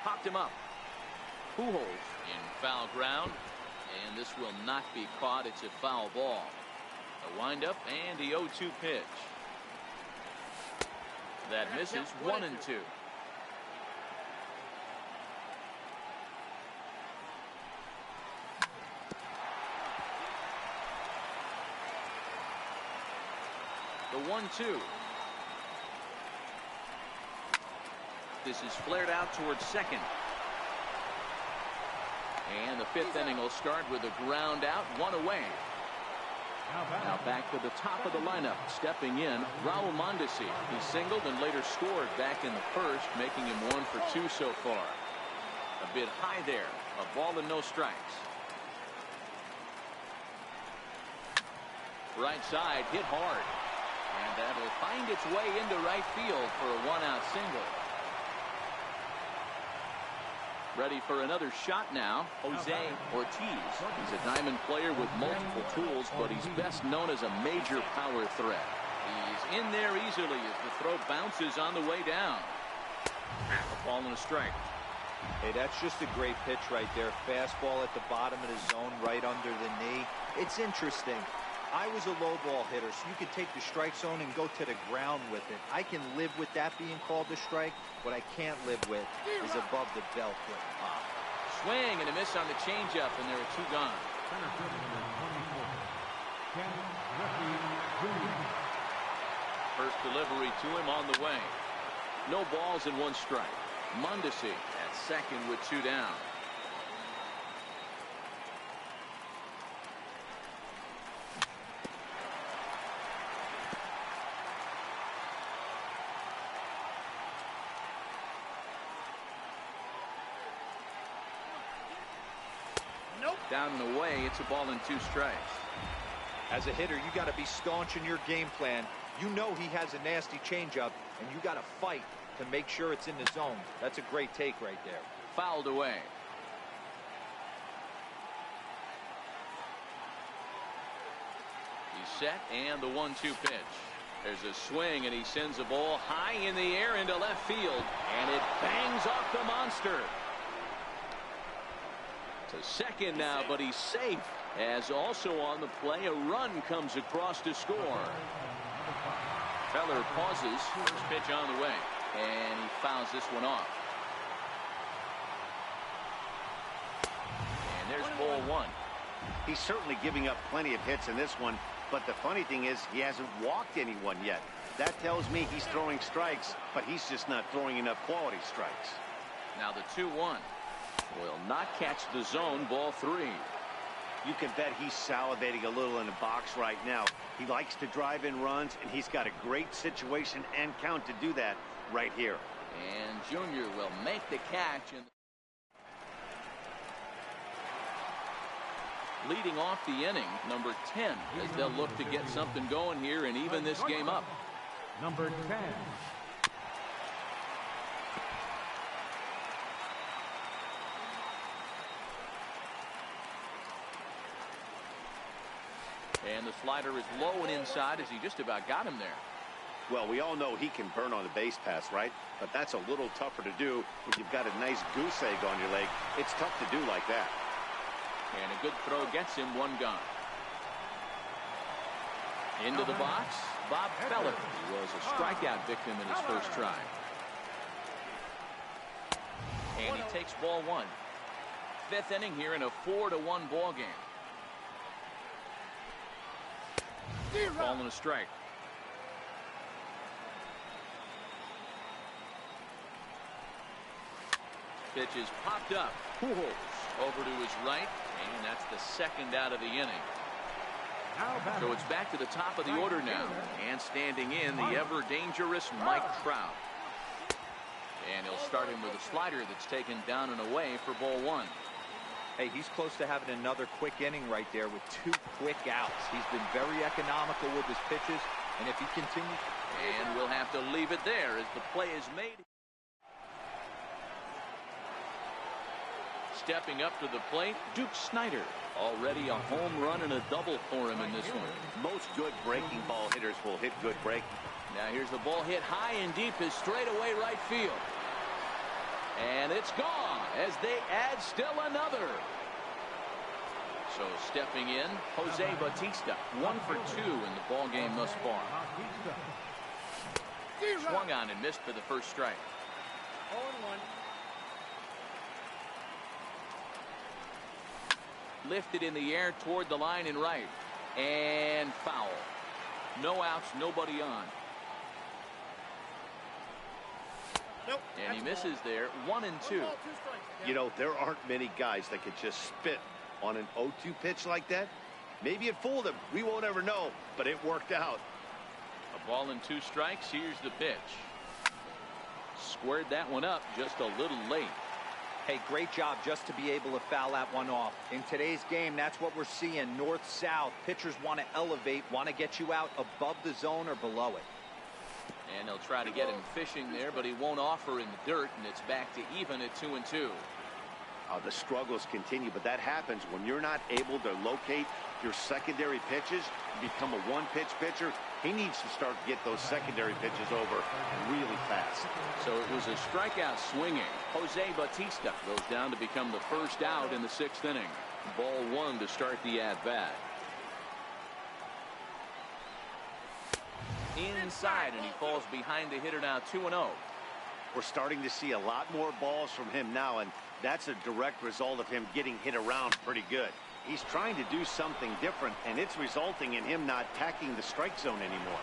Popped him up. Pujols in foul ground, and this will not be caught. It's a foul ball. A windup and the 0-2 pitch. That misses. 1-2. The 1-2. This is flared out towards second. And the 5th inning will start with a ground out, 1 away. Now back to the top of the lineup. Stepping in, Raul Mondesi. He singled and later scored back in the 1st, making him 1 for 2 so far. A bit high there. A ball and no strikes. Right side, hit hard. And that'll find its way into right field for a 1-out single. Ready for another shot now, Jose Ortiz. He's a diamond player with multiple tools, but he's best known as a major power threat. He's in there easily as the throw bounces on the way down. A ball and a strike. Hey, that's just a great pitch right there. Fastball at the bottom of the zone, right under the knee. It's interesting. I was a low ball hitter, so you could take the strike zone and go to the ground with it. I can live with that being called a strike. What I can't live with is above the belt with pop. Swing and a miss on the changeup, and there are 2 gone. Center fielder number 24. Ken Griffey Jr. First delivery to him on the way. No balls and 1 strike. Mondesi at second with 2 down. Down and away, it's a ball and 2 strikes. As a hitter, you got to be staunch in your game plan. You know he has a nasty changeup, and you got to fight to make sure it's in the zone. That's a great take right there. Fouled away. He's set, and the 1-2 pitch. There's a swing, and he sends a ball high in the air into left field, and it bangs off the monster. To second now, but he's safe. As also on the play, a run comes across to score. Feller pauses. First pitch on the way, and he fouls this one off. And there's ball 1. He's certainly giving up plenty of hits in this one. But the funny thing is, he hasn't walked anyone yet. That tells me he's throwing strikes, but he's just not throwing enough quality strikes. Now the 2-1 will not catch the zone. Ball 3. You can bet he's salivating a little in the box right now. He likes to drive in runs, and he's got a great situation and count to do that right here. And Junior will make the catch. And leading off the inning, number 10, as they'll look to get something going here and even this game up. Number 10. And the slider is low and inside as he just about got him there. Well, we all know he can burn on the base pass, right? But that's a little tougher to do when you've got a nice goose egg on your leg. It's tough to do like that. And a good throw gets him one gone. Into the box, Bob Feller. He was a strikeout victim in his first try. And he takes ball 1. 5th inning here in a 4-1 ball game. Ball and a strike. Pitch is popped up. Pujols over to his right, and that's the second out of the inning. So it's back to the top of the order now, and standing in the ever dangerous Mike Trout. And he'll start him with a slider that's taken down and away for ball 1. Hey, he's close to having another quick inning right there with 2 quick outs. He's been very economical with his pitches, and if he continues... And we'll have to leave it there as the play is made. Stepping up to the plate, Duke Snider. Already a home run and a double for him in this one. Most good breaking ball hitters will hit good breaking. Now here's the ball hit high and deep is straightaway right field. And it's gone as they add still another. So stepping in, Jose Bautista, 1 for 2 in the ball game thus far. Swung on and missed for the first strike. 0-1. Lifted in the air toward the line and right. And foul. No outs, nobody on. Nope. And he misses there. 1-2. You know, there aren't many guys that could just spit on an 0-2 pitch like that. Maybe it fooled him. We won't ever know, but it worked out. A ball and 2 strikes. Here's the pitch. Squared that one up just a little late. Hey, great job just to be able to foul that one off. In today's game, that's what we're seeing. North-south. Pitchers want to elevate, want to get you out above the zone or below it. And they'll try to get him fishing there, but he won't offer in the dirt, and it's back to even at 2-2. The struggles continue, but that happens when you're not able to locate your secondary pitches. You become a one-pitch pitcher. He needs to start to get those secondary pitches over really fast. So it was a strikeout swinging. Jose Bautista goes down to become the first out in the 6th inning. Ball 1 to start the at-bat. Inside, and he falls behind the hitter now 2-0. We're starting to see a lot more balls from him now, and that's a direct result of him getting hit around pretty good. He's trying to do something different, and it's resulting in him not attacking the strike zone anymore.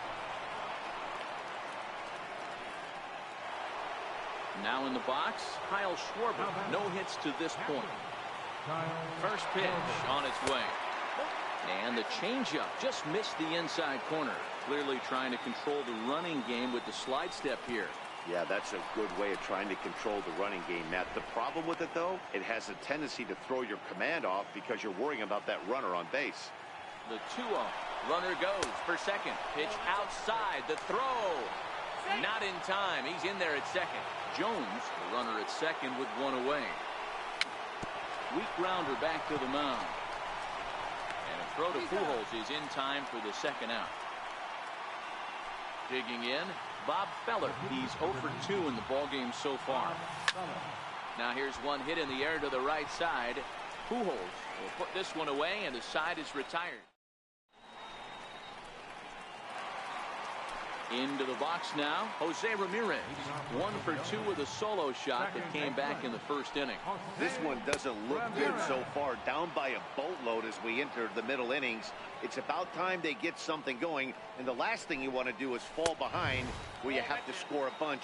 Now in the box, Kyle Schwarber. No hits to this point. First pitch on its way. And the changeup just missed the inside corner. Clearly trying to control the running game with the slide step here. Yeah, that's a good way of trying to control the running game, Matt. The problem with it, though, it has a tendency to throw your command off because you're worrying about that runner on base. The 2-0. Runner goes for second. Pitch outside. The throw. Not in time. He's in there at second. Jones, the runner at second with 1 away. Weak grounder back to the mound. And a throw to Pujols is in time for the second out. Digging in, Bob Feller. He's 0 for 2 in the ballgame so far. Now here's one hit in the air to the right side. Pujols will put this one away, and the side is retired. Into the box now, Jose Ramirez. 1 for 2 with a solo shot that came back in the first inning. This one doesn't look good so far. Down by a boatload as we enter the middle innings. It's about time they get something going. And the last thing you want to do is fall behind where you have to score a bunch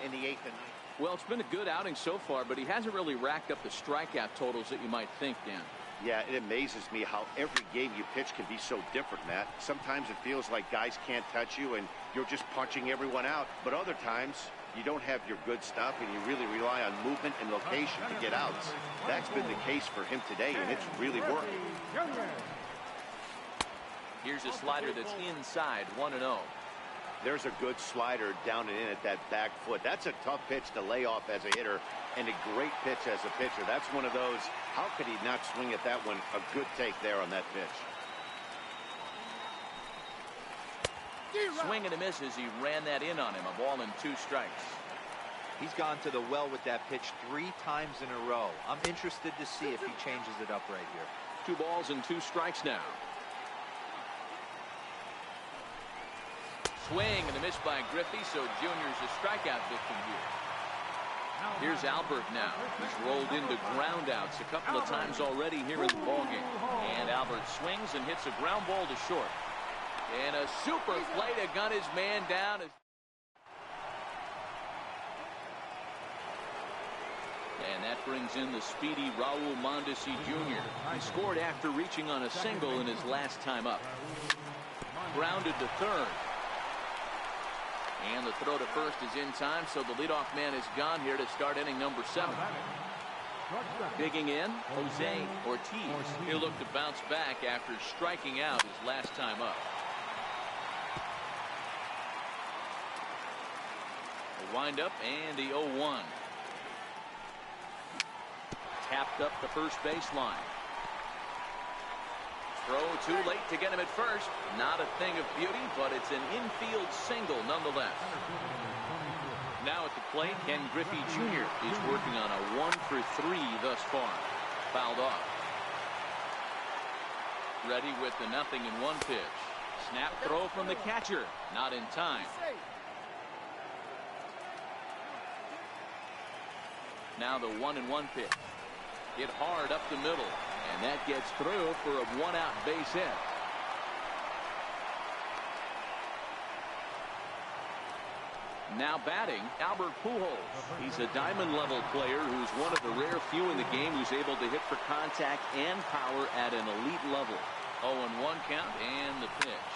in the 8th and 9th. Well, it's been a good outing so far, but he hasn't really racked up the strikeout totals that you might think, Dan. Yeah, it amazes me how every game you pitch can be so different, Matt. Sometimes it feels like guys can't touch you and you're just punching everyone out. But other times, you don't have your good stuff and you really rely on movement and location to get outs. That's been the case for him today, and it's really working. Here's a slider that's inside, 1-0. There's a good slider down and in at that back foot. That's a tough pitch to lay off as a hitter, and a great pitch as a pitcher. That's one of those, how could he not swing at that one? A good take there on that pitch. Swing and a miss as he ran that in on him. A ball and 2 strikes. He's gone to the well with that pitch 3 times in a row. I'm interested to see if he changes it up right here. 2 balls and 2 strikes now. Swing and a miss by Griffey, so Junior's a strikeout victim here. Here's Albert now. He's rolled into groundouts a couple of times already here in the ballgame. And Albert swings and hits a ground ball to short. And a super play to gun his man down. And that brings in the speedy Raul Mondesi Jr. He scored after reaching on a single in his last time up. Grounded to third. And the throw to first is in time, so the leadoff man is gone here to start inning number 7. Digging in, Jose Ortiz. He'll look to bounce back after striking out his last time up. The windup and the 0-1. Tapped up the first baseline. Throw too late to get him at first. Not a thing of beauty, but it's an infield single nonetheless. Now at the plate, Ken Griffey Jr. is working on a 1 for 3 thus far. Fouled off. Ready with the 0-1 pitch. Snap throw from the catcher. Not in time. Now the 1-1 pitch. Hit hard up the middle. And that gets through for a 1-out base hit. Now batting, Albert Pujols. He's a diamond-level player who's one of the rare few in the game who's able to hit for contact and power at an elite level. 0-1 count and the pitch.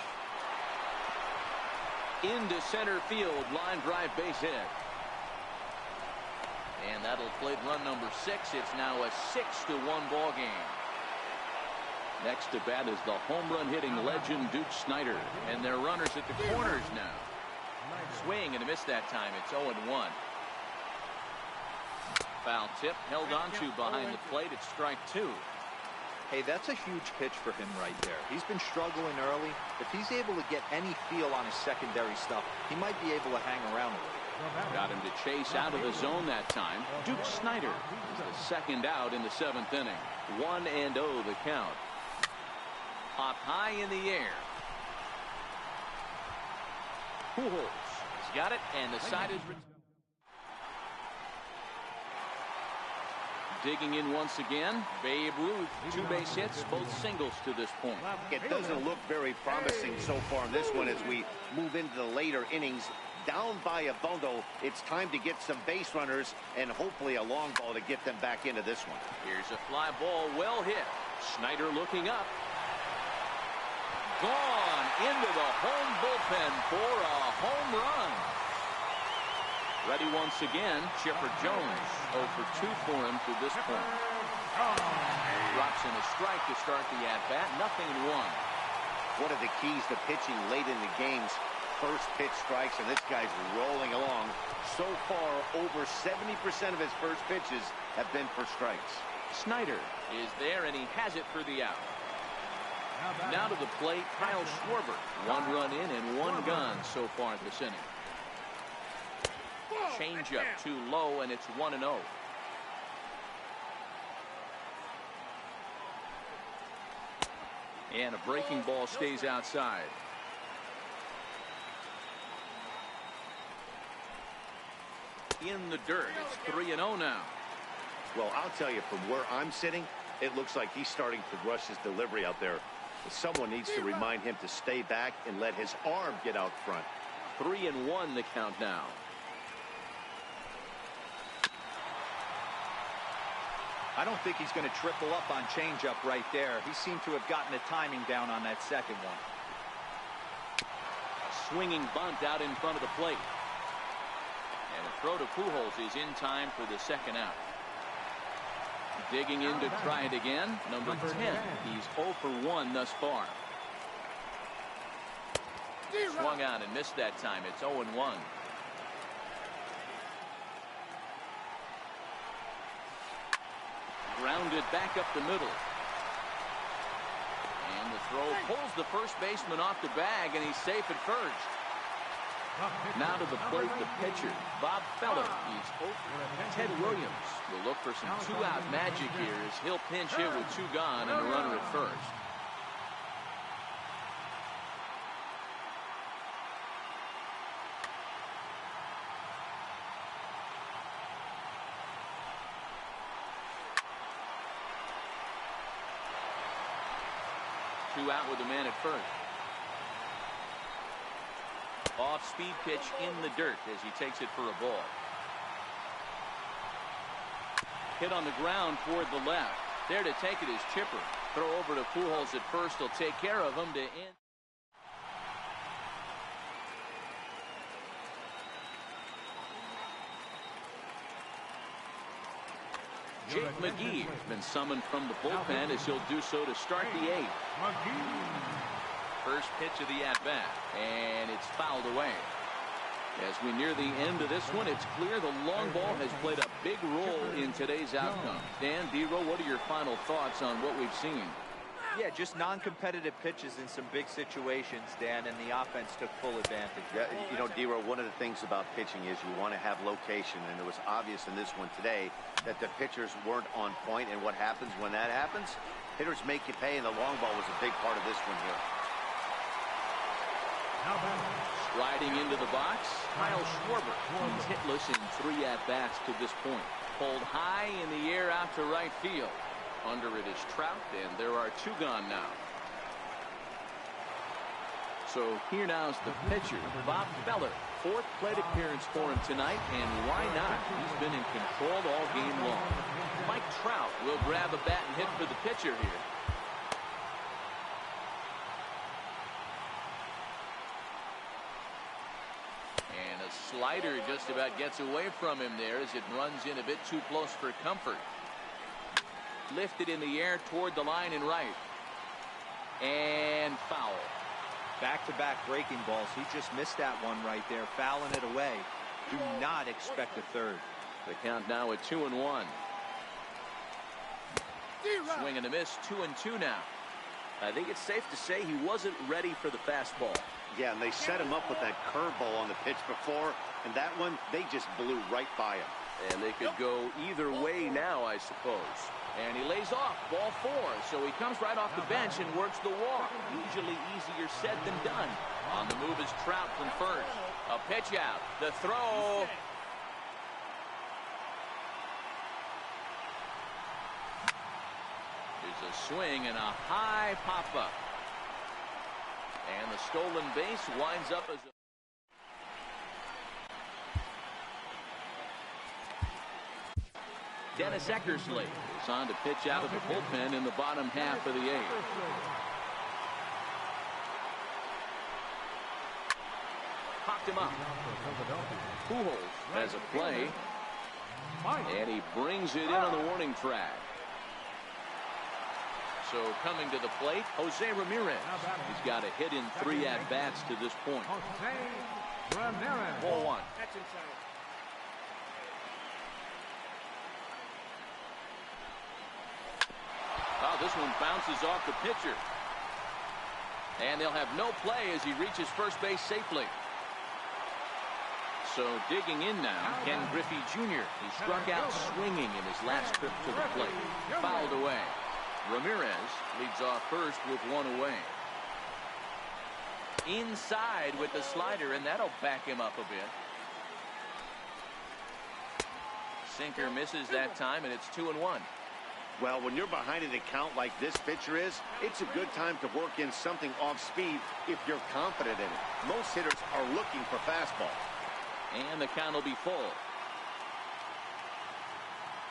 Into center field, line drive base hit. And that'll plate run number 6. It's now a 6-1 ball game. Next to bat is the home run hitting legend Duke Snider. And they're runners at the corners now. Swing and a miss that time. It's 0-1. Foul tip held onto behind the plate. It's strike 2. Hey, that's a huge pitch for him right there. He's been struggling early. If he's able to get any feel on his secondary stuff, he might be able to hang around a little. Got him to chase out of the zone that time. Duke Snider is the second out in the 7th inning. 1-0 the count. Hop high in the air. Pujols has got it, and the side is digging in once again. Babe Ruth, 2 base hits, both singles to this point. It doesn't look very promising so far in this one as we move into the later innings. Down by a bundle, it's time to get some base runners and hopefully a long ball to get them back into this one. Here's a fly ball, well hit. Snider looking up. Gone into the home bullpen for a home run. Ready once again, Chipper Jones. 0 for 2 for him to this point. Drops in a strike to start the at-bat. 0-1. One of the keys to pitching late in the games, first pitch strikes, and this guy's rolling along. So far, over 70% of his first pitches have been for strikes. Snider is there, and he has it for the out. Now to the plate, Kyle Schwarber. 1 run in and 1 gone so far this inning. Changeup too low, and it's 1-0. And a breaking ball stays outside. In the dirt. It's 3-0 now. Well, I'll tell you, from where I'm sitting, it looks like he's starting to rush his delivery out there. Someone needs to remind him to stay back and let his arm get out front. 3-1 the count now. I don't think he's going to triple up on changeup right there. He seemed to have gotten the timing down on that second one. A swinging bunt out in front of the plate. And a throw to Pujols is in time for the second out. Digging in to try it again. Number 10. He's 0 for 1 thus far. Swung out and missed that time. It's 0-1. Grounded back up the middle. And the throw pulls the first baseman off the bag, and he's safe at first. Now to the plate, the pitcher, Bob Feller. He's over. Ted Williams will look for some two-out magic here as he'll pinch hit with 2 gone and a runner at first. Two out with a man at first. Off-speed pitch in the dirt as he takes it for a ball. Hit on the ground toward the left. There to take it is Chipper. Throw over to Pujols at first. He'll take care of him to end. Jake McGee has been summoned from the bullpen as he'll do so to start the 8th. First pitch of the at-bat, and it's fouled away. As we near the end of this one, it's clear the long ball has played a big role in today's outcome. Dan, D-Row, what are your final thoughts on what we've seen? Yeah, just non-competitive pitches in some big situations, Dan, and the offense took full advantage. Yeah, you know, D-Row, one of the things about pitching is you want to have location, and it was obvious in this one today that the pitchers weren't on point, and what happens when that happens? Hitters make you pay, and the long ball was a big part of this one here. Sliding into the box, Kyle Schwarber. He's hitless in 3 at-bats to this point. Pulled high in the air out to right field. Under it is Trout, and there are 2 gone now. So here now is the pitcher, Bob Feller. 4th plate appearance for him tonight, and why not? He's been in control all game long. Mike Trout will grab a bat and hit for the pitcher here. And a slider just about gets away from him there as it runs in a bit too close for comfort. Lifted in the air toward the line and right. And foul. Back-to-back breaking balls. He just missed that one right there, fouling it away. Do not expect a third. The count now at 2-1. Swing and a miss, 2-2 now. I think it's safe to say he wasn't ready for the fastball. Yeah, and they set him up with that curveball on the pitch before, and that one, they just blew right by him. And they could go either way now, I suppose. And he lays off, ball 4. So he comes right off the bench and works the walk. Usually easier said than done. On the move is Trout from first. A pitch out. The throw. There's a swing and a high pop-up. And the stolen base winds up as a... Dennis Eckersley is on to pitch out of the bullpen in the bottom half of the 8th. Popped him up. Pujols has a play. And he brings it in on the warning track. So coming to the plate, Jose Ramirez. He's got a hit in 3 at-bats to this point. Ball 1. That's inside. Oh, this one bounces off the pitcher. And they'll have no play as he reaches first base safely. So digging in now, Ken Griffey Jr. He struck out swinging in his last trip to the plate. Fouled away. Ramirez leads off first with one away. Inside with the slider, and that'll back him up a bit. Sinker misses that time, and it's 2-1. Well, when you're behind in a count like this pitcher is, it's a good time to work in something off speed if you're confident in it. Most hitters are looking for fastball. And the count will be full.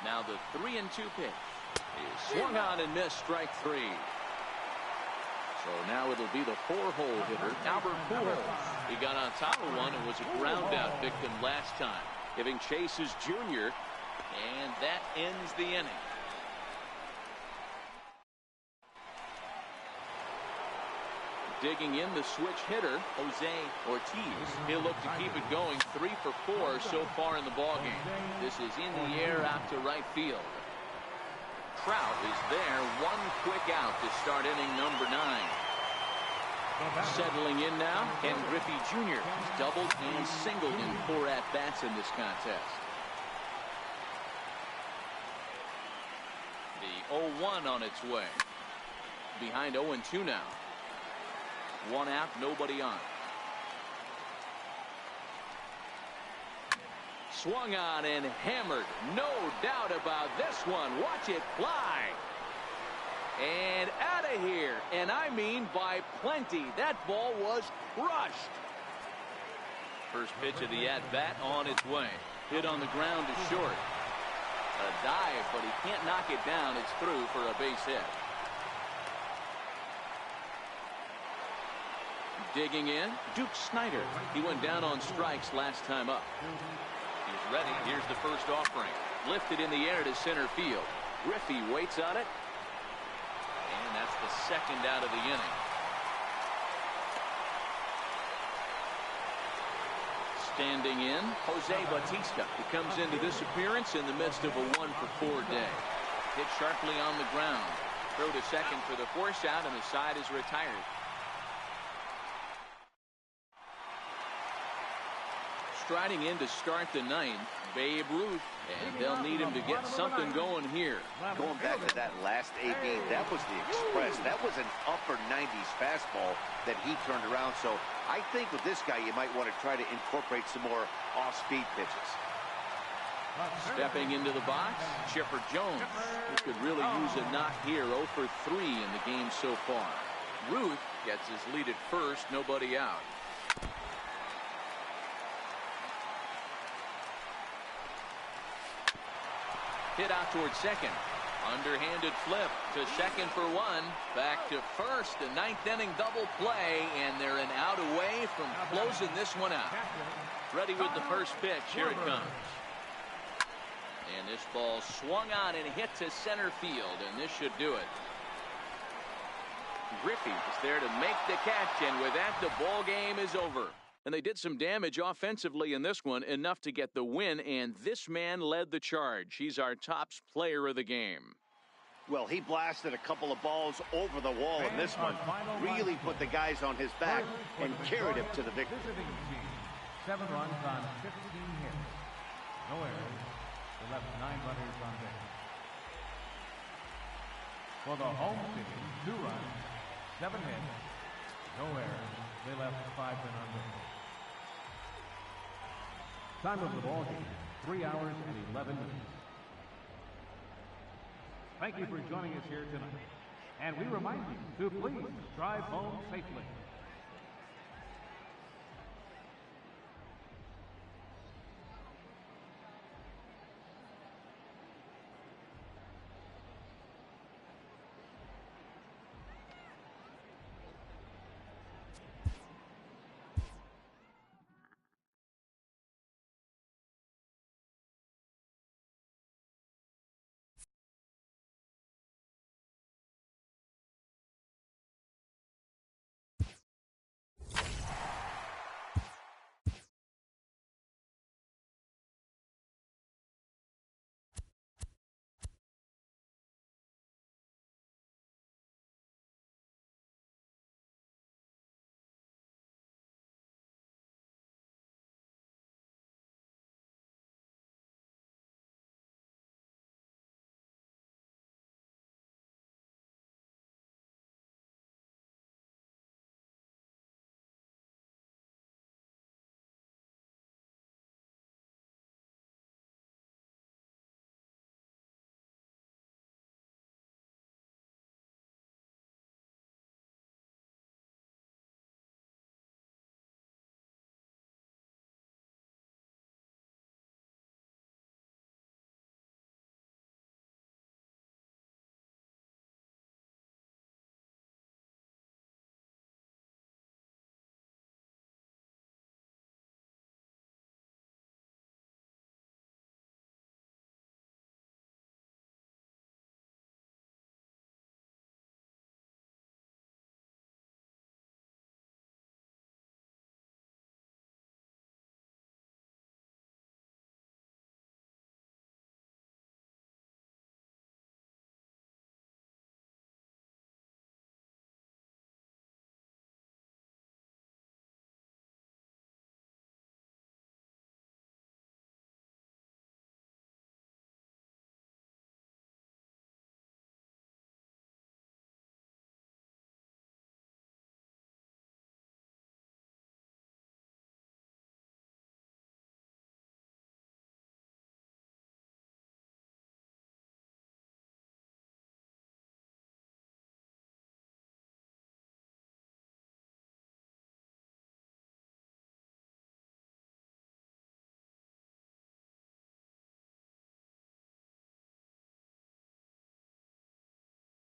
Now the 3-2 pitch is swung on and missed, strike 3. So now it'll be the 4-hole hitter, Albert Pujols. He got on top of one and was a ground out victim last time, giving chase his junior, and that ends the inning. Digging in, the switch hitter, Jose Ortiz. He'll look to keep it going, 3 for 4 so far in the ballgame. This is in the air out to right field. Trout is there, one quick out to start inning number 9. Settling in now, Ken Griffey Jr. He's doubled and singled in 4 at-bats in this contest. The 0-1 on its way. Behind 0-2 now. 1 out, nobody on. Swung on and hammered. No doubt about this one. Watch it fly. And out of here. And I mean by plenty. That ball was crushed. First pitch of the at-bat on its way. Hit on the ground to short. A dive, but he can't knock it down. It's through for a base hit. Digging in, Duke Snider. He went down on strikes last time up. He's ready. Here's the first offering. Lifted in the air to center field. Griffey waits on it. And that's the second out of the inning. Standing in, Jose Bautista. He comes into this appearance in the midst of a 1-for-4 day. Hit sharply on the ground. Throw to second for the force out, and the side is retired. Striding in to start the 9th, Babe Ruth, and they'll need him to get something going here. Going back to that last AB, that was the express. That was an upper 90s fastball that he turned around. So I think with this guy, you might want to try to incorporate some more off-speed pitches. Stepping into the box, Chipper Jones. He could really use a knock here. 0 for 3 in the game so far. Ruth gets his lead at first, nobody out. Hit out towards second. Underhanded flip to second for 1. Back to first. The 9th inning double play, and they're an out away from closing this one out. Ready with the first pitch. Here it comes. And this ball swung on and hit to center field, and this should do it. Griffey is there to make the catch, and with that, the ball game is over. And they did some damage offensively in this one, enough to get the win, and this man led the charge. He's our top player of the game. Well, he blasted a couple of balls over the wall in this one. Really put the guys on his back and carried him to the victory. 7 runs on 15 hits. No errors. They left 9 runners on base. For the home team, 2 runs, 7 hits. No errors. They left 5 men on base. Time of the ball game, 3 hours and 11 minutes. Thank you for joining us here tonight. And we remind you to please drive home safely.